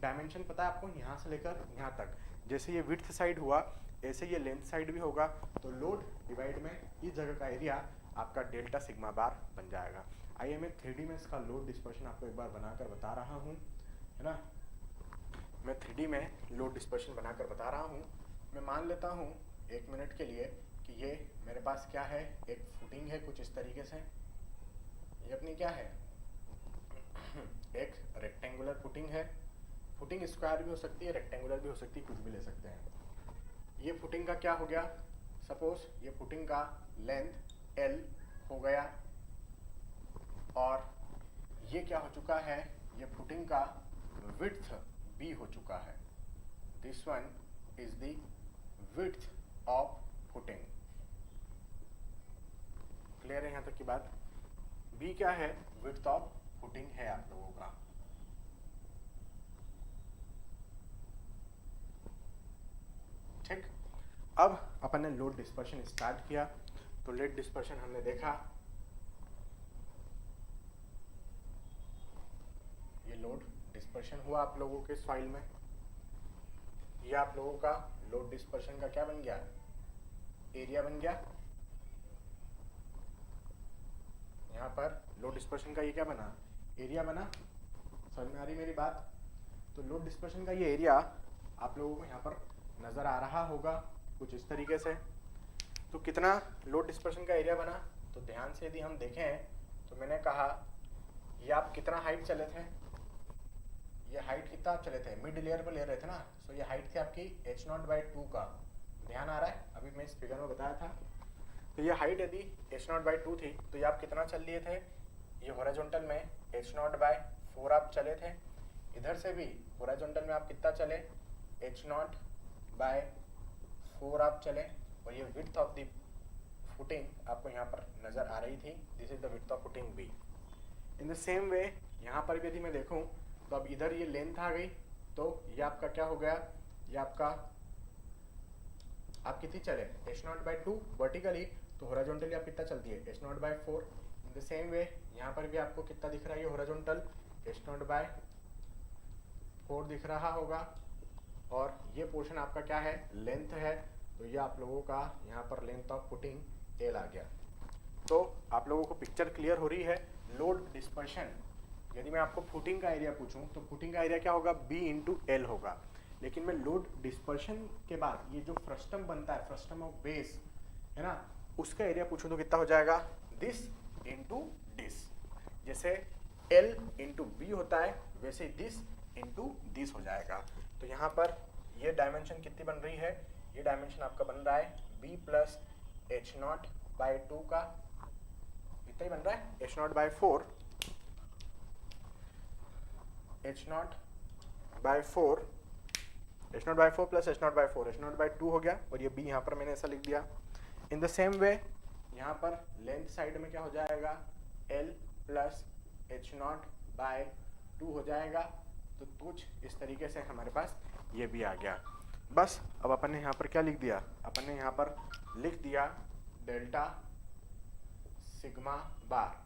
डायमेंशन पता है आपको, यहाँ से लेकर यहाँ तक। जैसे ये विड्थ साइड हुआ ऐसे ये लेंथ साइड भी होगा। तो लोड डिवाइड में इस जगह का एरिया आपका डेल्टा सिग्मा बार बन जाएगा। आइए मैं 3D में इसका लोड डिस्पर्शन आपको एक बार बनाकर बता रहा हूँ, है ना। मैं 3D में लोड डिस्पर्शन बनाकर बता रहा हूँ। मैं मान लेता हूँ 1 मिनट के लिए कि ये मेरे पास क्या है, एक फुटिंग है कुछ इस तरीके से, ये अपनी क्या है एक रेक्टेंगुलर फुटिंग है। फुटिंग स्क्वायर भी हो सकती है, रेक्टेंगुलर भी हो सकती है, कुछ भी ले सकते हैं। ये फुटिंग का क्या हो गया, सपोज ये फुटिंग का लेंथ L हो गया, और ये क्या हो चुका है, ये फुटिंग का विड्थ B हो चुका है। This one is the width of footing. Clear है यहाँ तक की बात। B क्या है, विड्थ ऑफ फुटिंग है आप लोगों का। ठीक, अब अपन ने लोड डिस्पर्शन स्टार्ट किया। तो लोड डिस्पर्शन हमने देखा, ये लोड डिस्पर्शन हुआ आप लोगों के सॉइल में। ये आप लोगों का लोड डिस्पर्शन का क्या बन गया, एरिया बन गया। यहाँ पर लोड डिस्पर्शन का ये क्या बना, एरिया बना। समझ में आ रही मेरी बात। तो लोड डिस्पर्शन का ये एरिया आप लोगों को यहाँ पर नजर आ रहा होगा कुछ इस तरीके से। तो कितना लोड डिस्पर्शन का एरिया बना, तो ध्यान से यदि हम देखें तो मैंने कहा ये आप कितना हाइट चले थे, ये हाइट कितना आप चले थे, मिड लेयर पर ले रहे थे ना। सो ये हाइट थी आपकी h0/2 का, ध्यान आ रहा है, अभी मैं इस फिगर में बताया था। तो ये हाइट यदि h0/2 थी तो ये आप कितना चल लिए थे, ये हॉरिजॉन्टल में h0/4 आप चले थे। इधर से भी हॉरिजॉन्टल में आप कितना चले, h0/4 आप चले। और ये विड्थ ऑफ द फुटिंग आपको यहाँ पर नजर आ रही थी, this is the width of footing B। In the same वे यहाँ पर भी यदि मैं देखूँ तो अब इधर ये लेंथ आ गई, तो ये आपका क्या हो गया, ये आपका आप कितनी चले h0/2 वर्टिकली, तो हॉरिजॉन्टली आप कितना चलती है h0/4। इन द सेम वे यहाँ पर भी आपको कितना दिख रहा है, ये हॉरिजॉन्टल h0/4 दिख रहा होगा, और ये पोर्शन आपका क्या है, लेंथ है, तो ये आप लोगों का यहाँ पर लेंथ ऑफ फुटिंग L आ गया। तो आप लोगों को पिक्चर क्लियर हो रही है। लोड डिस्पर्शन, यदि मैं आपको फुटिंग का एरिया पूछूं तो फुटिंग का एरिया क्या होगा, B इंटू एल होगा, लेकिन मैं लोड डिस्पर्शन के बाद ये जो फ्रस्टम बनता है, फ्रस्टम ऑफ बेस है ना, उसका एरिया पूछूं तो कितना हो जाएगा, दिस इंटू दिस। जैसे L इंटू बी होता है वैसे दिस इंटू दिस हो जाएगा। तो यहाँ पर ये डायमेंशन कितनी बन रही है, ये डायमेंशन आपका बन रहा है B प्लस h0/2 का, इतना ही बन रहा है h0/4, h0/4 plus h0/4, h0/2 हो गया, और ये b यहाँ पर मैंने ऐसा लिख दिया। इन द सेम वे यहाँ पर लेंथ साइड में क्या हो जाएगा, L प्लस h0/2 हो जाएगा। तो कुछ इस तरीके से हमारे पास ये भी आ गया। बस अब अपन ने यहाँ पर क्या लिख दिया, अपन ने यहाँ पर लिख दिया डेल्टा सिग्मा बार,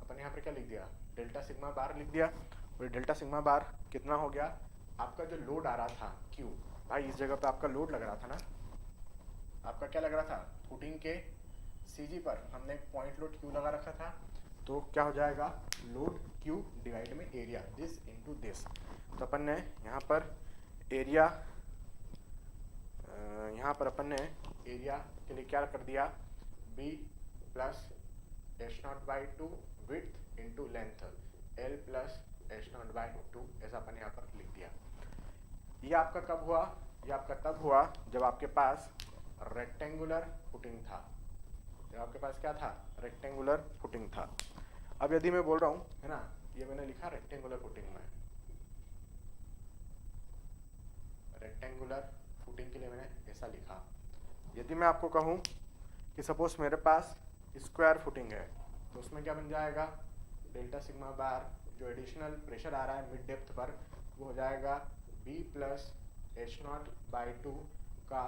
अपन यहाँ पर क्या लिख दिया, डेल्टा सिग्मा बार लिख दिया। और डेल्टा सिग्मा बार कितना हो गया, आपका जो लोड आ रहा था Q, भाई इस जगह पे आपका लोड लग रहा था ना, आपका क्या लग रहा था, फुटिंग के CG पर हमने पॉइंट लोड Q लगा रखा था, तो क्या हो जाएगा, लोड Q डिवाइड में एरिया, दिस इनटू दिस। तो अपन ने यहाँ पर एरिया, यहाँ पर अपन ने एरिया के लिए क्या कर दिया, B plus h0/2 width into length, L plus h0/2, ऐसा अपन यहाँ पर लिख दिया। ये आपका कब हुआ, ये आपका तब हुआ जब आपके पास रेक्टेंगुलर फुटिंग था, जब आपके पास क्या था, रेक्टेंगुलर फुटिंग था। अब यदि मैं बोल रहा हूँ है ना, ये मैंने लिखा रेक्टेंगुलर फुटिंग में, रेक्टेंगुलर फुटिंग के लिए मैंने ऐसा लिखा। यदि मैं आपको कहूँ कि सपोज मेरे पास स्क्वायर फुटिंग है, तो उसमें क्या बन जाएगा, डेल्टा सिग्मा बार जो एडिशनल प्रेशर आ रहा है मिड डेप्थ पर, वो हो जाएगा B प्लस h0/2 का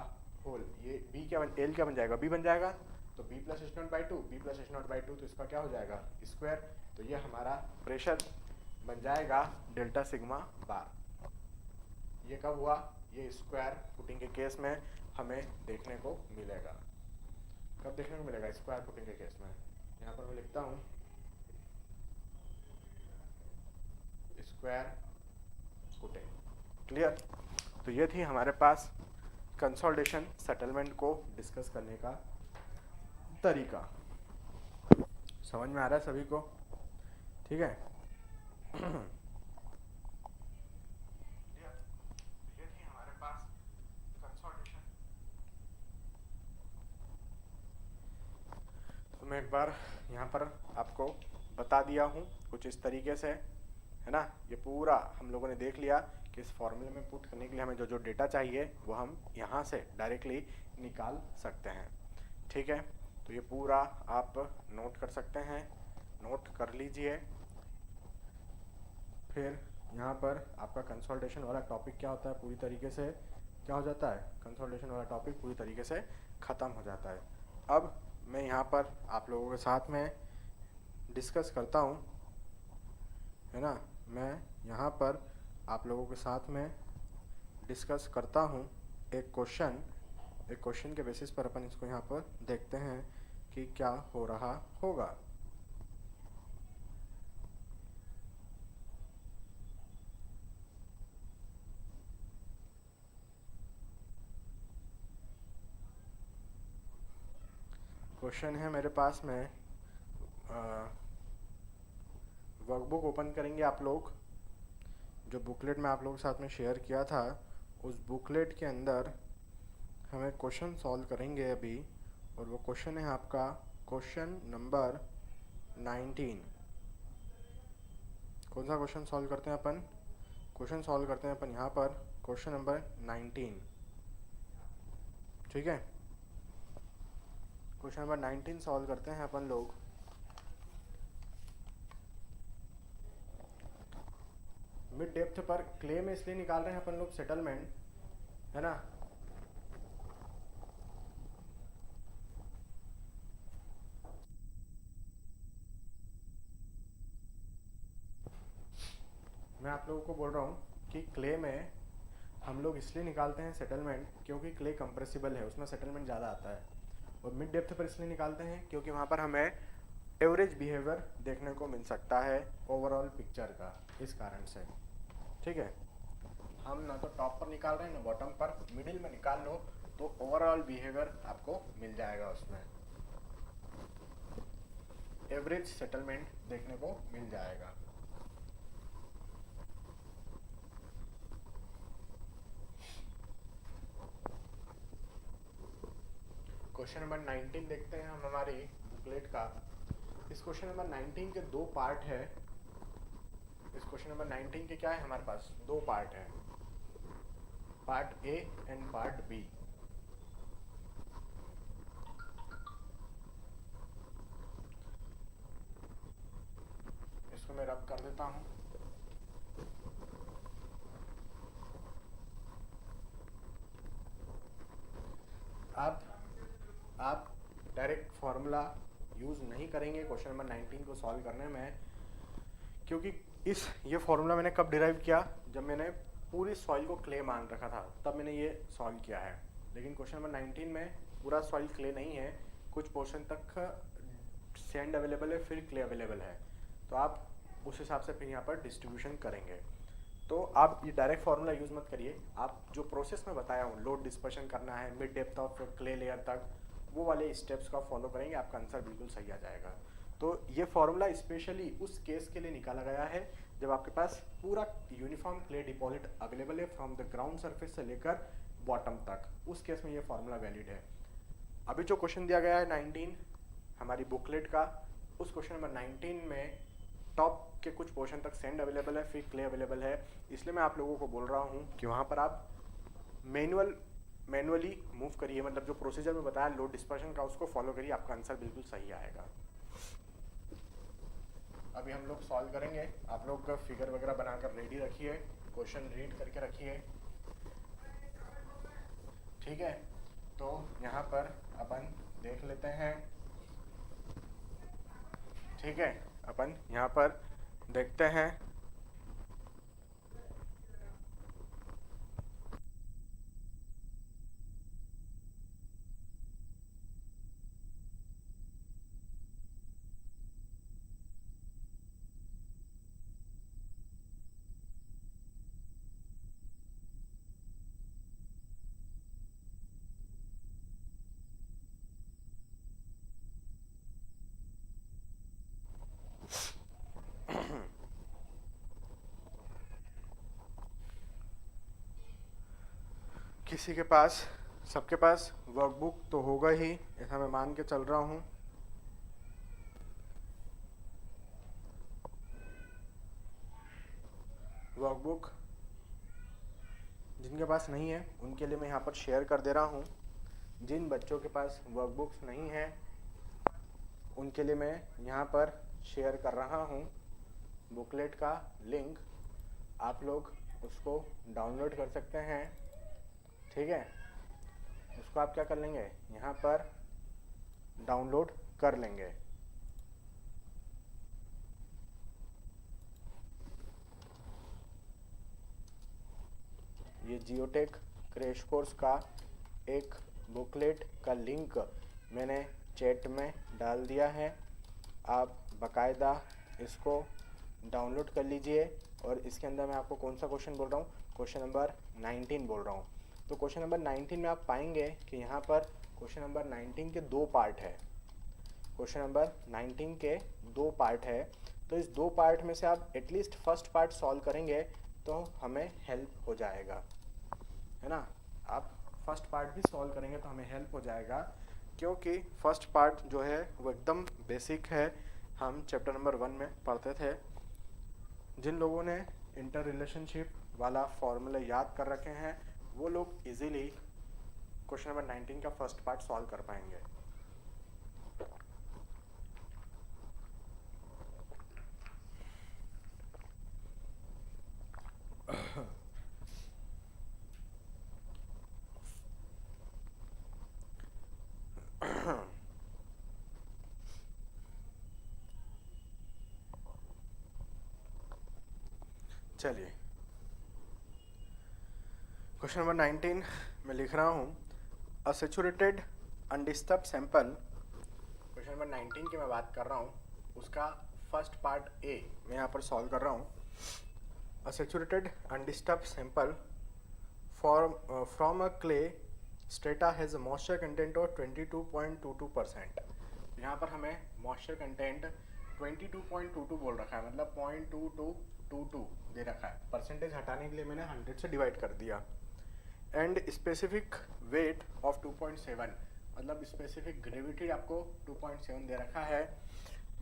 होल, ये B क्या बन, L क्या बन जाएगा, B बन जाएगा, तो B प्लस h0/2 तो इसका क्या हो जाएगा, स्क्वायर। तो ये हमारा प्रेशर बन जाएगा डेल्टा सिग्मा बार। ये कब हुआ, ये स्क्वायर फुटिंग के केस में हमें देखने को मिलेगा। कब देखने को मिलेगा, स्क्वायर फुटिंग के केस में। यहाँ पर मैं लिखता हूँ स्क्वायर फुटिंग, क्लियर। तो ये थी हमारे पास कंसोलिडेशन सेटलमेंट को डिस्कस करने का तरीका। समझ में आ रहा है सभी को, ठीक है। ये थी हमारे पास कंसोलिडेशन। तो मैं एक बार यहाँ पर आपको बता दिया हूँ कुछ इस तरीके से, है ना। ये पूरा हम लोगों ने देख लिया कि इस फॉर्मूले में पुट करने के लिए हमें जो जो डेटा चाहिए वो हम यहाँ से डायरेक्टली निकाल सकते हैं, ठीक है। तो ये पूरा आप नोट कर सकते हैं, नोट कर लीजिए। फिर यहाँ पर आपका कंसोलिडेशन वाला टॉपिक क्या होता है, पूरी तरीके से क्या हो जाता है, कंसोलिडेशन वाला टॉपिक पूरी तरीके से ख़त्म हो जाता है। अब मैं यहाँ पर आप लोगों के साथ में डिस्कस करता हूँ, है ना। मैं यहाँ पर आप लोगों के साथ में डिस्कस करता हूँ एक क्वेश्चन के बेसिस पर अपन इसको यहाँ पर देखते हैं कि क्या हो रहा होगा। क्वेश्चन है मेरे पास में, वर्कबुक ओपन करेंगे आप लोग। जो बुकलेट मैं आप लोगों के साथ में शेयर किया था, उस बुकलेट के अंदर हमें क्वेश्चन सॉल्व करेंगे अभी, और वो क्वेश्चन है आपका क्वेश्चन नंबर 19। कौन सा क्वेश्चन सॉल्व करते हैं अपन, क्वेश्चन सॉल्व करते हैं अपन यहाँ पर क्वेश्चन नंबर 19, ठीक है। क्वेश्चन नंबर 19 सॉल्व करते हैं अपन लोग। मिड डेप्थ पर क्ले में इसलिए निकाल रहे हैं अपन लोग सेटलमेंट, है ना। मैं आप लोगों को बोल रहा हूँ कि क्ले में हम लोग इसलिए निकालते हैं सेटलमेंट क्योंकि क्ले कंप्रेसिबल है, उसमें सेटलमेंट ज़्यादा आता है। और मिड डेप्थ पर इसलिए निकालते हैं क्योंकि वहाँ पर हमें एवरेज बिहेवियर देखने को मिल सकता है ओवरऑल पिक्चर का, इस कारण से। ठीक है, हम ना तो टॉप पर निकाल रहे हैं ना बॉटम पर, मिडिल में निकाल लो तो ओवरऑल बिहेवियर आपको मिल जाएगा, उसमें एवरेज सेटलमेंट देखने को मिल जाएगा। क्वेश्चन नंबर 19 देखते हैं हम हमारी बुकलेट का। इस क्वेश्चन नंबर 19 के दो पार्ट है। इस क्वेश्चन नंबर 19 के क्या है, हमारे पास दो पार्ट है, part A and part B. इसको मैं रब कर देता हूं। अब आप डायरेक्ट फॉर्मूला यूज़ नहीं करेंगे क्वेश्चन नंबर 19 को सॉल्व करने में, क्योंकि ये फॉर्मूला मैंने कब डिराइव किया, जब मैंने पूरी सॉइल को क्ले मान रखा था, तब मैंने ये सॉल्व किया है। लेकिन क्वेश्चन नंबर 19 में पूरा सॉइल क्ले नहीं है, कुछ पोर्शन तक सैंड अवेलेबल है, फिर क्ले अवेलेबल है, तो आप उस हिसाब से फिर यहाँ पर डिस्ट्रीब्यूशन करेंगे। तो आप ये डायरेक्ट फार्मूला यूज़ मत करिए, आप जो प्रोसेस में बताया हूँ, लोड डिस्पर्शन करना है mid depth of clay layer तक, वो वाले स्टेप्स का फॉलो करेंगे, आपका आंसर बिल्कुल सही आ जाएगा। तो ये फार्मूला स्पेशली उस केस के लिए निकाला गया है जब आपके पास पूरा यूनिफॉर्म क्ले डिपॉजिट अवेलेबल है फ्रॉम द ग्राउंड सरफेस से लेकर बॉटम तक, उस केस में ये फार्मूला वैलिड है। अभी जो क्वेश्चन दिया गया है 19 हमारी बुकलेट का, उस क्वेश्चन नंबर 19 में टॉप के कुछ पोर्शन तक सैंड अवेलेबल है, फिर क्ले अवेलेबल है, इसलिए मैं आप लोगों को बोल रहा हूँ कि वहाँ पर आप मैनुअली मूव करिए, मतलब जो प्रोसीजर में बताया लोड डिस्पर्शन का उसको फॉलो करिए, आपका आंसर बिल्कुल सही आएगा। अभी हम लोग सॉल्व करेंगे, आप लोग का फिगर वगैरह बनाकर रेडी रखिए, क्वेश्चन रीड करके रखिए, ठीक है। तो यहाँ पर अपन देख लेते हैं, ठीक है, अपन यहाँ पर देखते हैं। किसी के पास, सबके पास वर्कबुक तो होगा ही, ऐसा मैं मान के चल रहा हूँ। वर्कबुक जिनके पास नहीं है उनके लिए मैं यहाँ पर शेयर कर दे रहा हूँ। जिन बच्चों के पास वर्कबुक्स नहीं है उनके लिए मैं यहाँ पर शेयर कर रहा हूँ बुकलेट का लिंक, आप लोग उसको डाउनलोड कर सकते हैं, ठीक है। उसको आप क्या कर लेंगे, यहाँ पर डाउनलोड कर लेंगे। ये जियोटेक क्रैश कोर्स का एक बुकलेट का लिंक मैंने चैट में डाल दिया है, आप बाकायदा इसको डाउनलोड कर लीजिए। और इसके अंदर मैं आपको कौन सा क्वेश्चन बोल रहा हूँ, क्वेश्चन नंबर 19 बोल रहा हूँ। तो क्वेश्चन नंबर 19 में आप पाएंगे कि यहाँ पर क्वेश्चन नंबर 19 के दो पार्ट है, क्वेश्चन नंबर 19 के दो पार्ट है। तो इस दो पार्ट में से आप एटलीस्ट फर्स्ट पार्ट सॉल्व करेंगे तो हमें हेल्प हो जाएगा, है ना। आप फर्स्ट पार्ट भी सॉल्व करेंगे तो हमें हेल्प हो जाएगा, क्योंकि फर्स्ट पार्ट जो है वो एकदम बेसिक है, हम चैप्टर नंबर 1 में पढ़ते थे। जिन लोगों ने इंटर रिलेशनशिप वाला फॉर्मूला याद कर रखे हैं वो लोग इजीली क्वेश्चन नंबर 19 का फर्स्ट पार्ट सॉल्व कर पाएंगे। चलिए क्वेश्चन नंबर 19 मैं लिख रहा हूँ a saturated undisturbed sample. Question number 19 की मैं बात कर रहा हूँ, उसका फर्स्ट पार्ट ए मैं यहाँ पर सॉल्व कर रहा हूँ। A saturated undisturbed sample from a clay strata has a moisture content of 22.22%। यहाँ पर हमें मॉइस्चर कंटेंट 22.22 बोल रखा है, मतलब 0.2222 दे रखा है। परसेंटेज हटाने के लिए मैंने 100 से डिवाइड कर दिया। एंड स्पेसिफिक वेट ऑफ 2.7, मतलब स्पेसिफिक ग्रेविटी आपको 2.7 दे रखा है।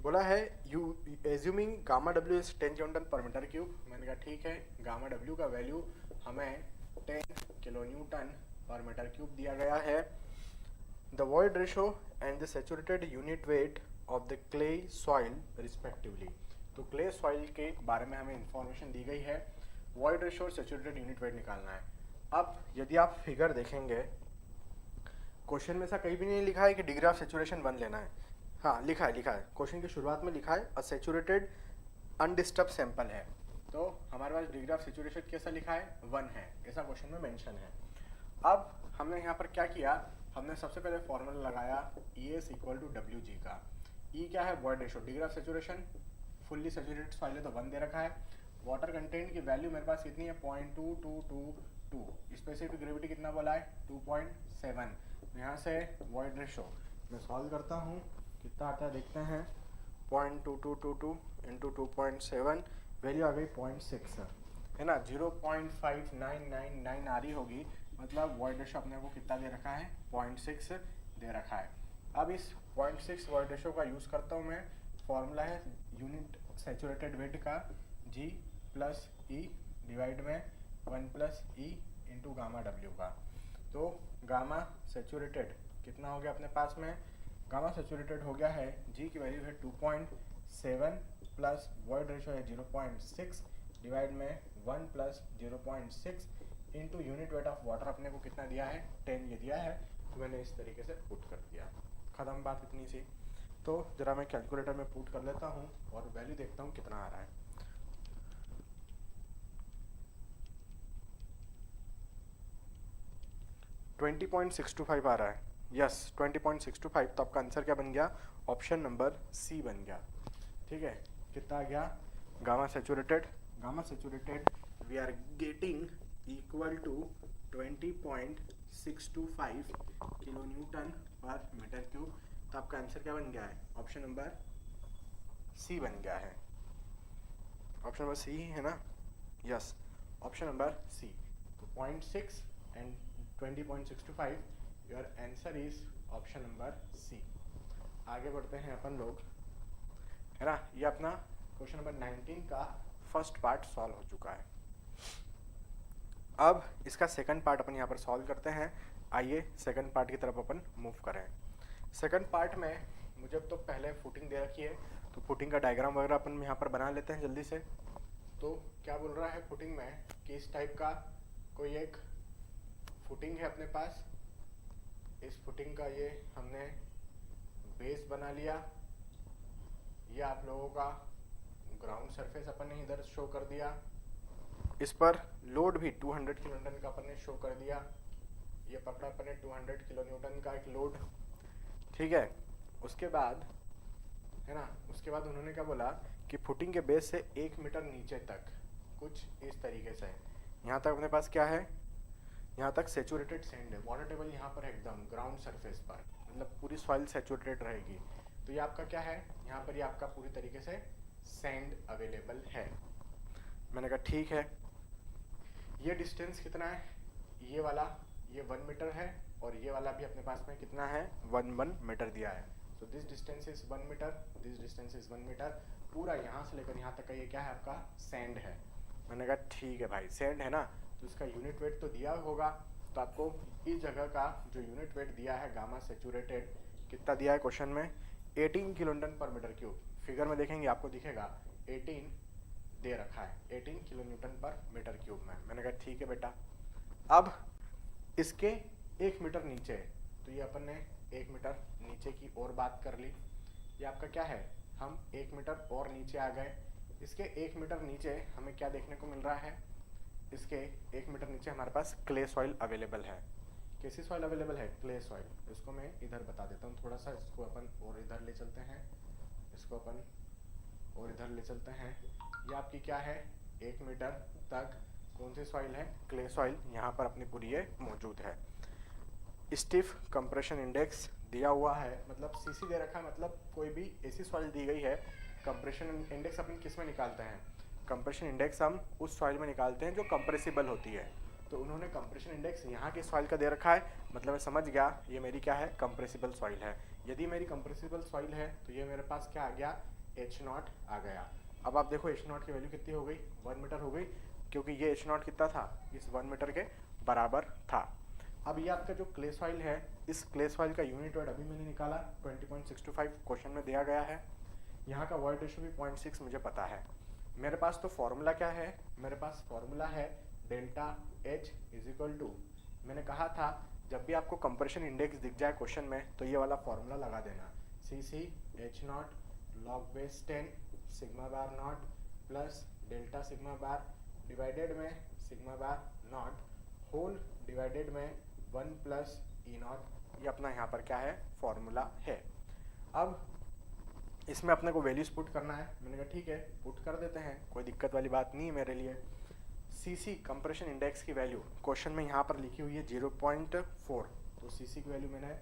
बोला है you assuming gamma W is 10 kilonewton पर मीटर क्यूब। मैंने कहा ठीक है, गामा डब्ल्यू का वैल्यू हमें 10 किलो न्यूटन पर मीटर क्यूब दिया गया है। The void ratio and the saturated unit weight of the clay soil respectively. तो क्ले सॉइल के बारे में हमें इंफॉर्मेशन दी गई है, वॉइड रेशो और सैचुरेटेड यूनिट वेट निकालना है। अब यदि आप फिगर देखेंगे, क्वेश्चन में ऐसा कहीं भी नहीं लिखा है कि डिग्री ऑफ सैचुरेशन 1 लेना है। हाँ लिखा है क्वेश्चन की शुरुआत में लिखा है अ सैचुरेटेड अनडिस्टर्ब सैंपल है, तो हमारे पास डिग्री ऑफ सैचुरेशन कैसा लिखा है 1 है, ऐसा क्वेश्चन में मेंशन है। अब हमने यहाँ पर क्या किया, हमने सबसे पहले फॉर्मूला लगाया ES इक्वल टू WG का। E क्या है, void ratio, degree of saturation fully saturated soil है तो 1 दे रखा है। वाटर कंटेंट की वैल्यू मेरे पास कितनी है 0.2222। स्पेसिफिक ग्रेविटी कितना बोला है 2.7। यहाँ से वॉइड रेशो मैं सॉल्व करता हूँ, कितना आता है देखते हैं। 0.2222 इंटू 2.7, वैल्यू आ गई 0.6 है ना, 0.5999 आ रही होगी, मतलब वॉइड रेशो अपने को कितना दे रखा है 0.6 दे रखा है। अब इस 0.6 वॉइड रेशो का यूज़ करता हूँ मैं, फॉर्मूला है यूनिट सैचुरेटेड वेट का G प्लस E डिवाइड में 1 plus E into gamma W का। तो गामा सैचुरेटेड कितना हो गया अपने पास में, गामा सैचुरेटेड हो गया है, G की वैल्यू है 2.7 प्लस वॉइड रेशो है 0.6 डिवाइड में 1 plus 0.6 into unit weight of water अपने को कितना दिया है 10 ये दिया है, तो मैंने इस तरीके से पुट कर दिया। ख़त्म बात इतनी सी। तो ज़रा मैं कैलकुलेटर में पुट कर लेता हूँ और वैल्यू देखता हूँ कितना आ रहा है। 20.625 आ रहा है, यस 20.625। तो आपका आंसर क्या बन गया, ऑप्शन नंबर सी बन गया। ठीक है, कितना आ गया, gamma saturated we are getting equal to 20.625 kilo newton पर मीटर क्यूब। तो आपका आंसर क्या बन गया है, ऑप्शन नंबर सी बन गया है। ऑप्शन नंबर सी है ना, यस ऑप्शन नंबर सी। तो 0.6 and 20.625, your answer is option number C. आगे बढ़ते हैं अपन लोग, है ना। ये अपना क्वेश्चन नंबर 19 का फर्स्ट पार्ट सॉल्व हो चुका है। अब इसका सेकंड पार्ट अपन यहाँ पर सॉल्व करते हैं। आइए सेकंड पार्ट की तरफ अपन मूव करें। सेकंड पार्ट में मुझे तो पहले फुटिंग दे रखी है, तो फुटिंग का डायग्राम वगैरह अपन यहाँ पर बना लेते हैं जल्दी से। तो क्या बोल रहा है फुटिंग में कि इस टाइप का कोई एक फुटिंग है अपने पास। इस फुटिंग का ये हमने बेस बना लिया, ये आप लोगों का ग्राउंड सरफेस अपन ने इधर शो कर दिया। इस पर लोड भी 200 किलो न्यूटन का अपन ने शो कर दिया। ये पकड़ा अपन ने 200 किलो न्यूटन का एक लोड, ठीक है। उसके बाद है ना, उसके बाद उन्होंने क्या बोला कि फुटिंग के बेस से 1 मीटर नीचे तक कुछ इस तरीके से, यहाँ तक अपने पास क्या है, यहाँ तक सैचुरेटेड सैंड है, वाटर टेबल यहाँ पर एकदम ग्राउंड सरफेस पर, मतलब पूरी सॉइल सैचुरेटेड रहेगी। तो ये आपका क्या है, यहाँ पर ये आपका पूरी तरीके से सैंड अवेलेबल है। मैंने कहा ठीक है। ये डिस्टेंस कितना है, ये वाला ये 1 मीटर है, और ये वाला भी अपने पास में कितना है 1 मीटर दिया है। So this distance is 1 metre, this distance is 1 metre. पूरा यहाँ से लेकर यहाँ तक का ये क्या है आपका सैंड है। मैंने कहा ठीक है भाई, सैंड है ना, तो इसका यूनिट वेट तो दिया होगा। तो आपको इस जगह का जो यूनिट वेट दिया है गामा सैचुरेटेड कितना दिया है क्वेश्चन में, 18 किलो न्यूटन पर मीटर क्यूब। फिगर में देखेंगे आपको दिखेगा 18 दे रखा है, 18 किलो न्यूटन पर मीटर क्यूब में। मैंने कहा ठीक है बेटा। अब इसके 1 मीटर नीचे, तो ये अपन ने 1 मीटर नीचे की और बात कर ली। ये आपका क्या है, हम 1 मीटर और नीचे आ गए। इसके 1 मीटर नीचे हमें क्या देखने को मिल रहा है, इसके 1 मीटर नीचे हमारे पास क्ले सॉइल अवेलेबल है। कैसी सॉइल अवेलेबल है, क्ले सॉइल। इसको मैं इधर बता देता हूँ थोड़ा सा, इसको अपन और इधर ले चलते हैं, इसको अपन और इधर ले चलते हैं। ये आपकी क्या है, 1 मीटर तक कौन सी सॉइल है, क्ले सॉइल यहाँ पर अपनी पूरी ये मौजूद है। स्टिफ कंप्रेशन इंडेक्स दिया हुआ है, मतलब सीसी दे रखा है, मतलब कोई भी ऐसी सॉइल दी गई है। कंप्रेशन इंडेक्स अपन किस में निकालते हैं, कंप्रेशन इंडेक्स हम उस सॉइल में निकालते हैं जो कंप्रेसिबल होती है। तो उन्होंने कंप्रेशन इंडेक्स यहाँ की सॉइल का दे रखा है, मतलब मैं समझ गया ये मेरी क्या है, कंप्रेसिबल सॉइल है। यदि मेरी कंप्रेसिबल सॉइल है तो ये मेरे पास क्या आ गया, H0 आ गया। अब आप देखो H0 की वैल्यू कितनी हो गई, 1 मीटर हो गई, क्योंकि ये H0 कितना था, इस 1 मीटर के बराबर था। अब ये आपका जो क्ले सॉइल है, इस क्ले सॉइल का यूनिट वेट अभी मैंने निकाला 20.625 क्वेश्चन में दिया गया है। यहाँ का वॉइड रेशियो भी 0.6 मुझे पता है। मेरे पास तो फॉर्मूला क्या है, मेरे पास फॉर्मूला है delta H is equal to, मैंने कहा था जब भी आपको कंप्रेशन इंडेक्स दिख जाए क्वेश्चन में तो ये वाला फॉर्मूला लगा देना, CC H0 log base 10 sigma bar naught plus delta sigma bar divided में sigma bar naught whole divided में 1 प्लस E नॉट। ये अपना यहाँ पर क्या है, फॉर्मूला है। अब इसमें अपने को वैल्यूज पुट करना है। मैंने कहा ठीक है पुट कर देते हैं, कोई दिक्कत वाली बात नहीं है मेरे लिए। सीसी कंप्रेशन इंडेक्स की वैल्यू क्वेश्चन में यहाँ पर लिखी हुई है 0.4, तो सीसी की वैल्यू मैंने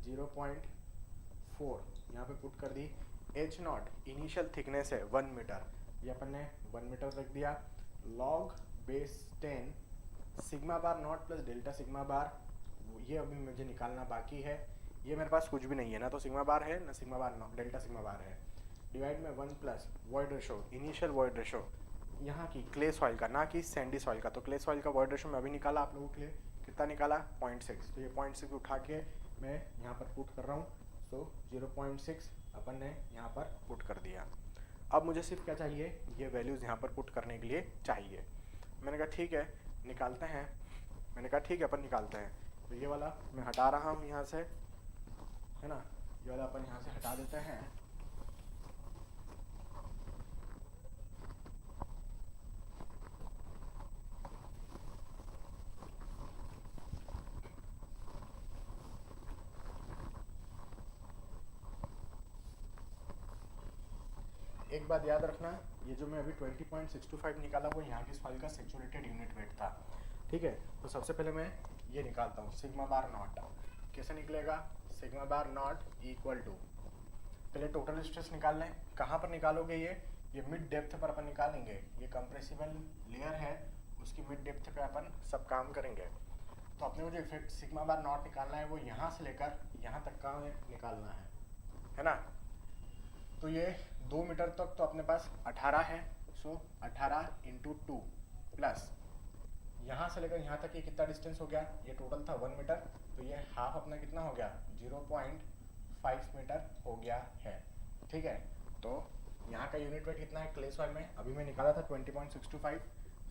0.4 यहाँ पे पुट कर दी। H0 इनिशियल थिकनेस है 1 मीटर, ये अपन ने 1 मीटर रख दिया। Log base 10 sigma bar naught plus delta sigma bar, ये अभी मुझे निकालना बाकी है। ये मेरे पास कुछ भी नहीं है, ना तो सिग्मा बार है ना sigma bar naught, delta sigma bar है। डिवाइड में 1 plus void ratio, initial void ratio यहाँ की क्ले सॉइल का, ना कि सैंडी सॉइल का। तो क्ले सॉइल का वॉइड रेशो मैं अभी निकाला आप लोगों के लिए, कितना निकाला 0.6। तो ये 0.6 उठा के मैं यहाँ पर पुट कर रहा हूँ, सो 0.6 अपन ने यहाँ पर पुट कर दिया। अब मुझे सिर्फ क्या चाहिए, ये वैल्यूज़ यहाँ पर पुट करने के लिए चाहिए। मैंने कहा ठीक है निकालते हैं, मैंने कहा ठीक है अपन निकालते हैं। तो ये वाला मैं हटा रहा हूँ यहाँ से, है ना, ये वाला अपन यहाँ से हटा देते हैं। एक बात याद रखना, ये जो मैं अभी 20.625 निकाला वो यहाँ की सॉइल का सैचुरेटेड यूनिट वेट था, ठीक है। तो सबसे पहले मैं ये निकालता हूँ सिग्मा बार नॉट। कैसे निकलेगा, sigma bar naught equal to, पहले टोटल स्ट्रेस निकाल लें। कहाँ पर निकालोगे ये मिड डेप्थ पर अपन निकालेंगे। ये कंप्रेसिबल लेयर है, उसकी मिड डेप्थ पे अपन सब काम करेंगे। तो अपने को जो इफेक्ट सिग्मा बार नॉट निकालना है वो यहाँ से लेकर यहाँ तक का निकालना है ना। तो ये 2 मीटर तक तो अपने पास 18 है, सो 18 × 2 प्लस यहाँ से लेकर यहाँ तक ये कितना डिस्टेंस हो गया, ये टोटल था 1 मीटर, तो ये हाफ अपना कितना हो गया 0.5 मीटर हो गया है, ठीक है। तो यहाँ का यूनिट वेट कितना है क्ले सॉइल में, अभी मैं निकाला था 20.625,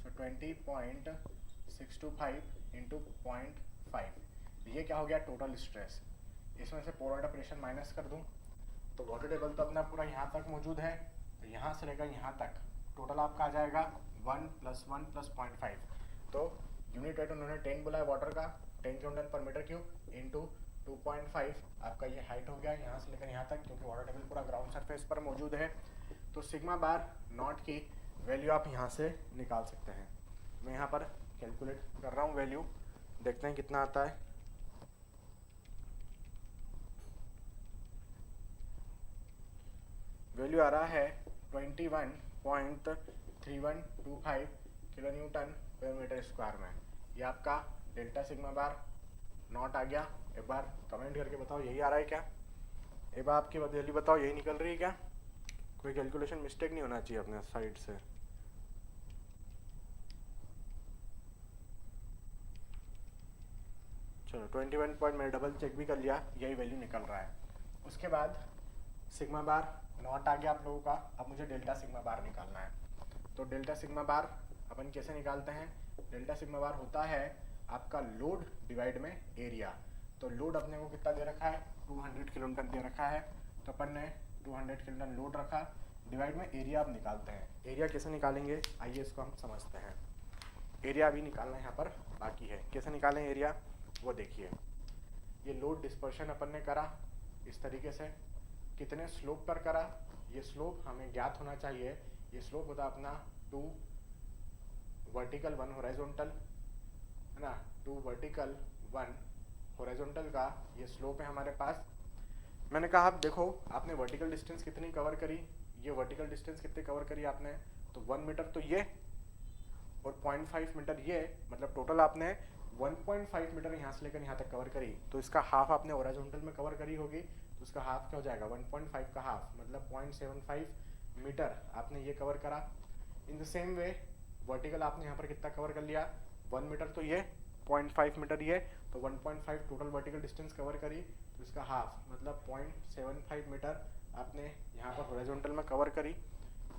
सो 20.625 × 0.5, ये क्या हो गया टोटल स्ट्रेस। इसमें से पोर वाटर प्रेशर माइनस कर दूँ तो वाटर टेबल तो अपना पूरा यहाँ तक मौजूद है, तो यहाँ से लेकर यहाँ तक टोटल आपका आ जाएगा 1 + 1 + 0.5। तो यूनिट वेट उन्होंने 10 बोला है वाटर का, 10 किलोन्यूटन पर मीटर क्यूब इंटू 2.5, आपका ये हाइट हो गया यहाँ से लेकर यहाँ तक, क्योंकि वाटर टेबल पूरा ग्राउंड सरफेस पर मौजूद है। तो सिग्मा बार नॉट की वैल्यू आप यहाँ से निकाल सकते हैं। मैं यहाँ पर कैलकुलेट कर रहा हूँ वैल्यू, देखते हैं कितना आता है। वैल्यू आ रहा है 21.3125 किलो न्यूटन पर मीटर स्क्वायर में। ये आपका डेल्टा सिग्मा बार नॉट आ गया। एक बार कमेंट करके बताओ यही आ रहा है क्या, एक बार आपकी वैल्यू बताओ यही निकल रही है क्या, कोई कैलकुलेशन मिस्टेक नहीं होना चाहिए अपने साइड से। चलो 21 पॉइंट मैंने डबल चेक भी कर लिया, यही वैल्यू निकल रहा है। उसके बाद सिग्मा बार नॉट आ गया आप लोगों का। अब मुझे डेल्टा सिग्मा बार निकालना है। तो डेल्टा सिग्मा बार अपन कैसे निकालते हैं, डेल्टा सिग्मा बार होता है आपका लोड डिवाइड में एरिया। तो लोड अपने को कितना दे रखा है 200 किलोन्यूटन दे रखा है, तो अपन ने 200 किलोन्यूटन लोड रखा, डिवाइड में एरिया अब निकालते हैं। एरिया कैसे निकालेंगे, आइए इसको हम समझते हैं। एरिया अभी निकालना यहाँ पर बाकी है। कैसे निकालें एरिया, वो देखिए। ये लोड डिस्पर्शन अपन ने करा इस तरीके से, कितने स्लोप पर करा, ये स्लोप हमें ज्ञात होना चाहिए। ये स्लोप होता अपना 2 वर्टिकल 1 हॉरिजॉन्टल, है ना, 2 वर्टिकल 1 हॉरिजॉन्टल का ये स्लोप है हमारे पास। मैंने कहा अब देखो आपने वर्टिकल डिस्टेंस कितनी कवर करी, ये वर्टिकल डिस्टेंस कितनी कवर करी आपने, तो 1 मीटर तो ये और 0.5 मीटर ये, मतलब टोटल आपने 1.5 मीटर यहाँ से लेकर यहाँ तक कवर करी। तो इसका हाफ आपने हॉरिजॉन्टल में कवर करी होगी, तो इसका हाफ क्या हो जाएगा, 1.5 का हाफ मतलब 0.75 मीटर आपने ये कवर करा। इन द सेम वे वर्टिकल आपने यहाँ पर कितना कवर कर लिया, 1 मीटर तो ये, 0.5 मीटर ये, तो 1.5 टोटल वर्टिकल डिस्टेंस कवर करी। तो इसका हाफ मतलब 0.75 मीटर आपने यहाँ पर हॉरिजॉन्टल में कवर करी।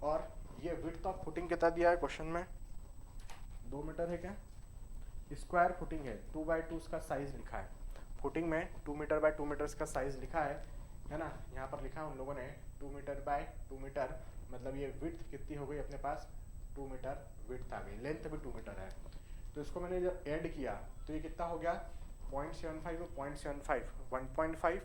और ये विड्थ ऑफ फुटिंग कितना दिया है क्वेश्चन में, 2 मीटर है क्या, स्क्वायर फुटिंग है, 2x2 इसका साइज लिखा है। फुटिंग में 2 मीटर बाय 2 मीटर का साइज लिखा है ना। यहाँ पर लिखा है उन लोगों ने 2 मीटर बाय 2 मीटर, मतलब ये विड्थ कितनी हो गई अपने पास, 2 मीटर विड्थ आ गई, लेंथ भी 2 मीटर है। तो इसको मैंने जब ऐड किया तो ये कितना हो गया, 0.75 और 0.75, 1.5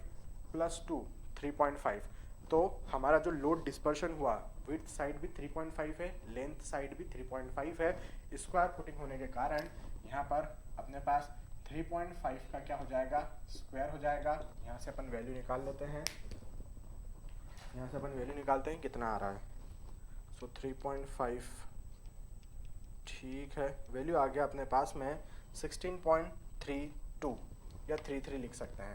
प्लस 2 3.5। तो हमारा जो लोड डिस्पर्शन हुआ, विड्थ साइड भी 3.5 है, लेंथ साइड भी 3.5 है। स्क्वायर फुटिंग होने के कारण यहाँ पर अपने पास 3.5 का क्या हो जाएगा, स्क्वायर हो जाएगा। यहाँ से अपन वैल्यू निकाल लेते हैं, यहाँ से अपन वैल्यू निकालते हैं कितना आ रहा है। सो 3.5 ठीक है, वैल्यू आ गया अपने पास में 16.32 या 33 लिख सकते हैं,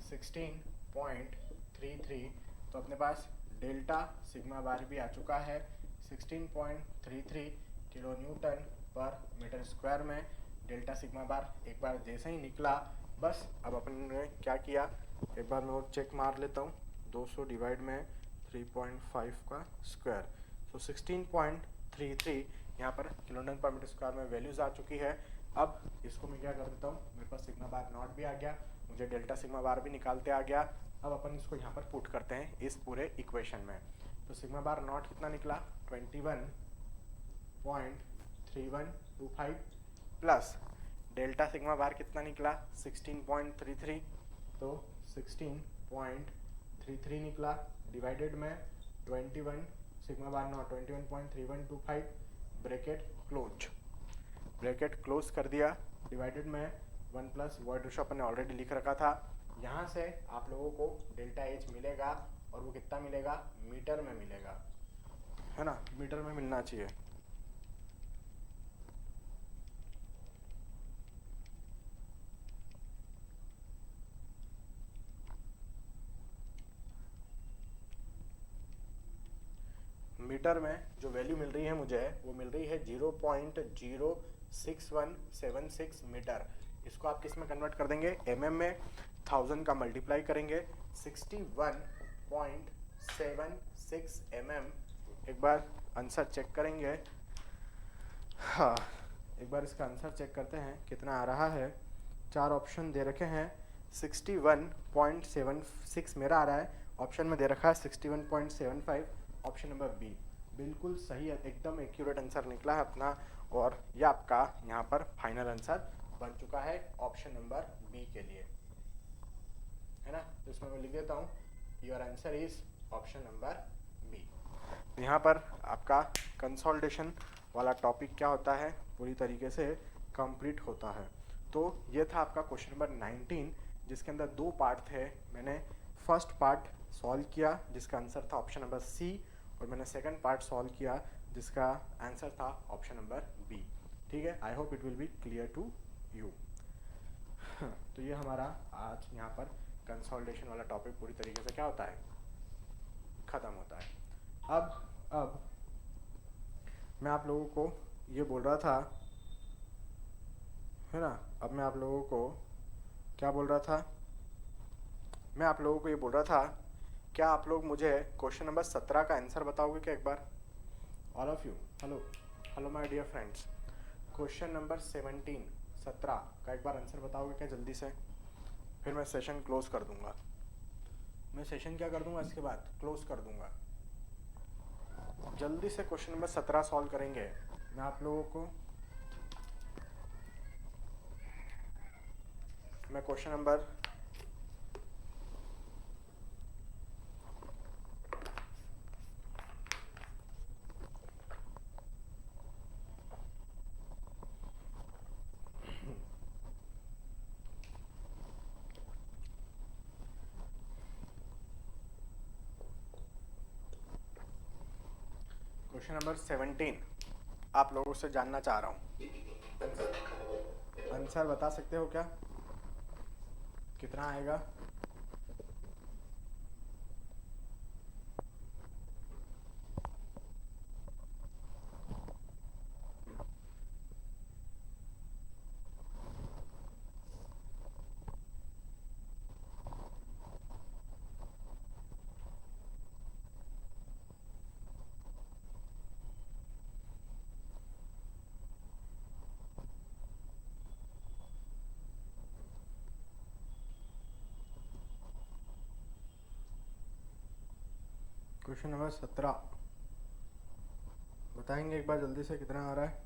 16.33। तो अपने पास डेल्टा सिग्मा बार भी आ चुका है 16.33 किलो न्यूटन पर मीटर स्क्वायर में। डेल्टा सिग्मा बार एक बार जैसे ही निकला, बस अब अपन ने क्या किया, एक बार मैं और चेक मार लेता हूँ, 200 डिवाइड में 3.5 का स्क्वायर, तो 16.33 यहाँ पर किलो न्यूटन पर मीटर स्क्वायर में वैल्यूज आ चुकी है। अब इसको मैं क्या कर देता हूँ, मेरे पास सिग्मा बार नॉट भी आ गया, मुझे डेल्टा सिग्मा बार भी निकालते आ गया। अब अपन इसको यहाँ पर पुट करते हैं इस पूरे इक्वेशन में। तो सिग्मा बार नॉट कितना निकला, 21.3125 प्लस डेल्टा सिग्मा बार कितना निकला, 16.33, तो 16.33 निकला डिवाइडेड में 21 sigma bar not 21.3125 bracket close कर दिया, डिवाइडेड में 1 प्लस वर्ड रेशो अपन ने ऑलरेडी लिख रखा था। यहाँ से आप लोगों को डेल्टा एच मिलेगा और वो कितना मिलेगा, मीटर में मिलेगा, है ना, मीटर में मिलना चाहिए। मीटर में जो वैल्यू मिल रही है मुझे, वो मिल रही है 0.06176 मीटर। इसको आप किस में कन्वर्ट कर देंगे, एमएम में, 1000 का मल्टीप्लाई करेंगे 61.76 mm। एक बार आंसर चेक करेंगे, हाँ एक बार इसका आंसर चेक करते हैं कितना आ रहा है। 4 ऑप्शन दे रखे हैं, 61.76 मेरा आ रहा है, ऑप्शन में दे रखा है 61.75, ऑप्शन नंबर बी बिल्कुल सही है, एकदम एक्यूरेट आंसर निकला है अपना। और ये आपका यहाँ पर फाइनल आंसर बन चुका है ऑप्शन नंबर बी के लिए, है ना। तो इसमें मैं लिख देता हूँ, your answer is option number B. यहाँ पर आपका कंसोलिडेशन वाला टॉपिक क्या होता है, पूरी तरीके से कंप्लीट होता है। तो ये था आपका क्वेश्चन नंबर 19, जिसके अंदर 2 पार्ट थे। मैंने फर्स्ट पार्ट सॉल्व किया जिसका आंसर था ऑप्शन नंबर सी, और मैंने सेकंड पार्ट सॉल्व किया जिसका आंसर था ऑप्शन नंबर बी। ठीक है, I hope it will be clear to you. तो ये हमारा आज यहाँ पर कंसोलिडेशन वाला टॉपिक पूरी तरीके से क्या होता है, ख़त्म होता है। अब मैं आप लोगों को ये बोल रहा था, है ना, अब मैं आप लोगों को क्या बोल रहा था, मैं आप लोगों को ये बोल रहा था, क्या आप लोग मुझे क्वेश्चन नंबर 17 का आंसर बताओगे क्या एक बार, all of you. Hello my dear friends, question number 17 का एक बार आंसर बताओगे क्या जल्दी से, फिर मैं सेशन क्लोज कर दूंगा। मैं सेशन क्या कर दूंगा, इसके बाद क्लोज कर दूंगा। जल्दी से क्वेश्चन नंबर 17 सॉल्व करेंगे। मैं आप लोगों को क्वेश्चन नंबर क्वेश्चन नंबर 17 आप लोगों से जानना चाह रहा हूँ। आंसर बता सकते हो क्या, कितना आएगा? क्वेश्चन नंबर 17 बताएंगे एक बार जल्दी से कितना आ रहा है?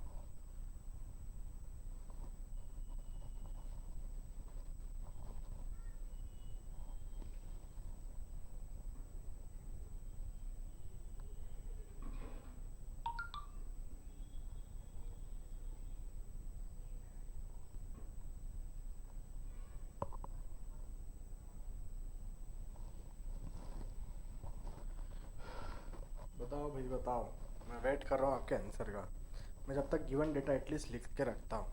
बताओ भाई बताओ, मैं वेट कर रहा हूँ आपके आंसर का। मैं जब तक गिवन डेटा एटलीस्ट लिख के रखता हूँ।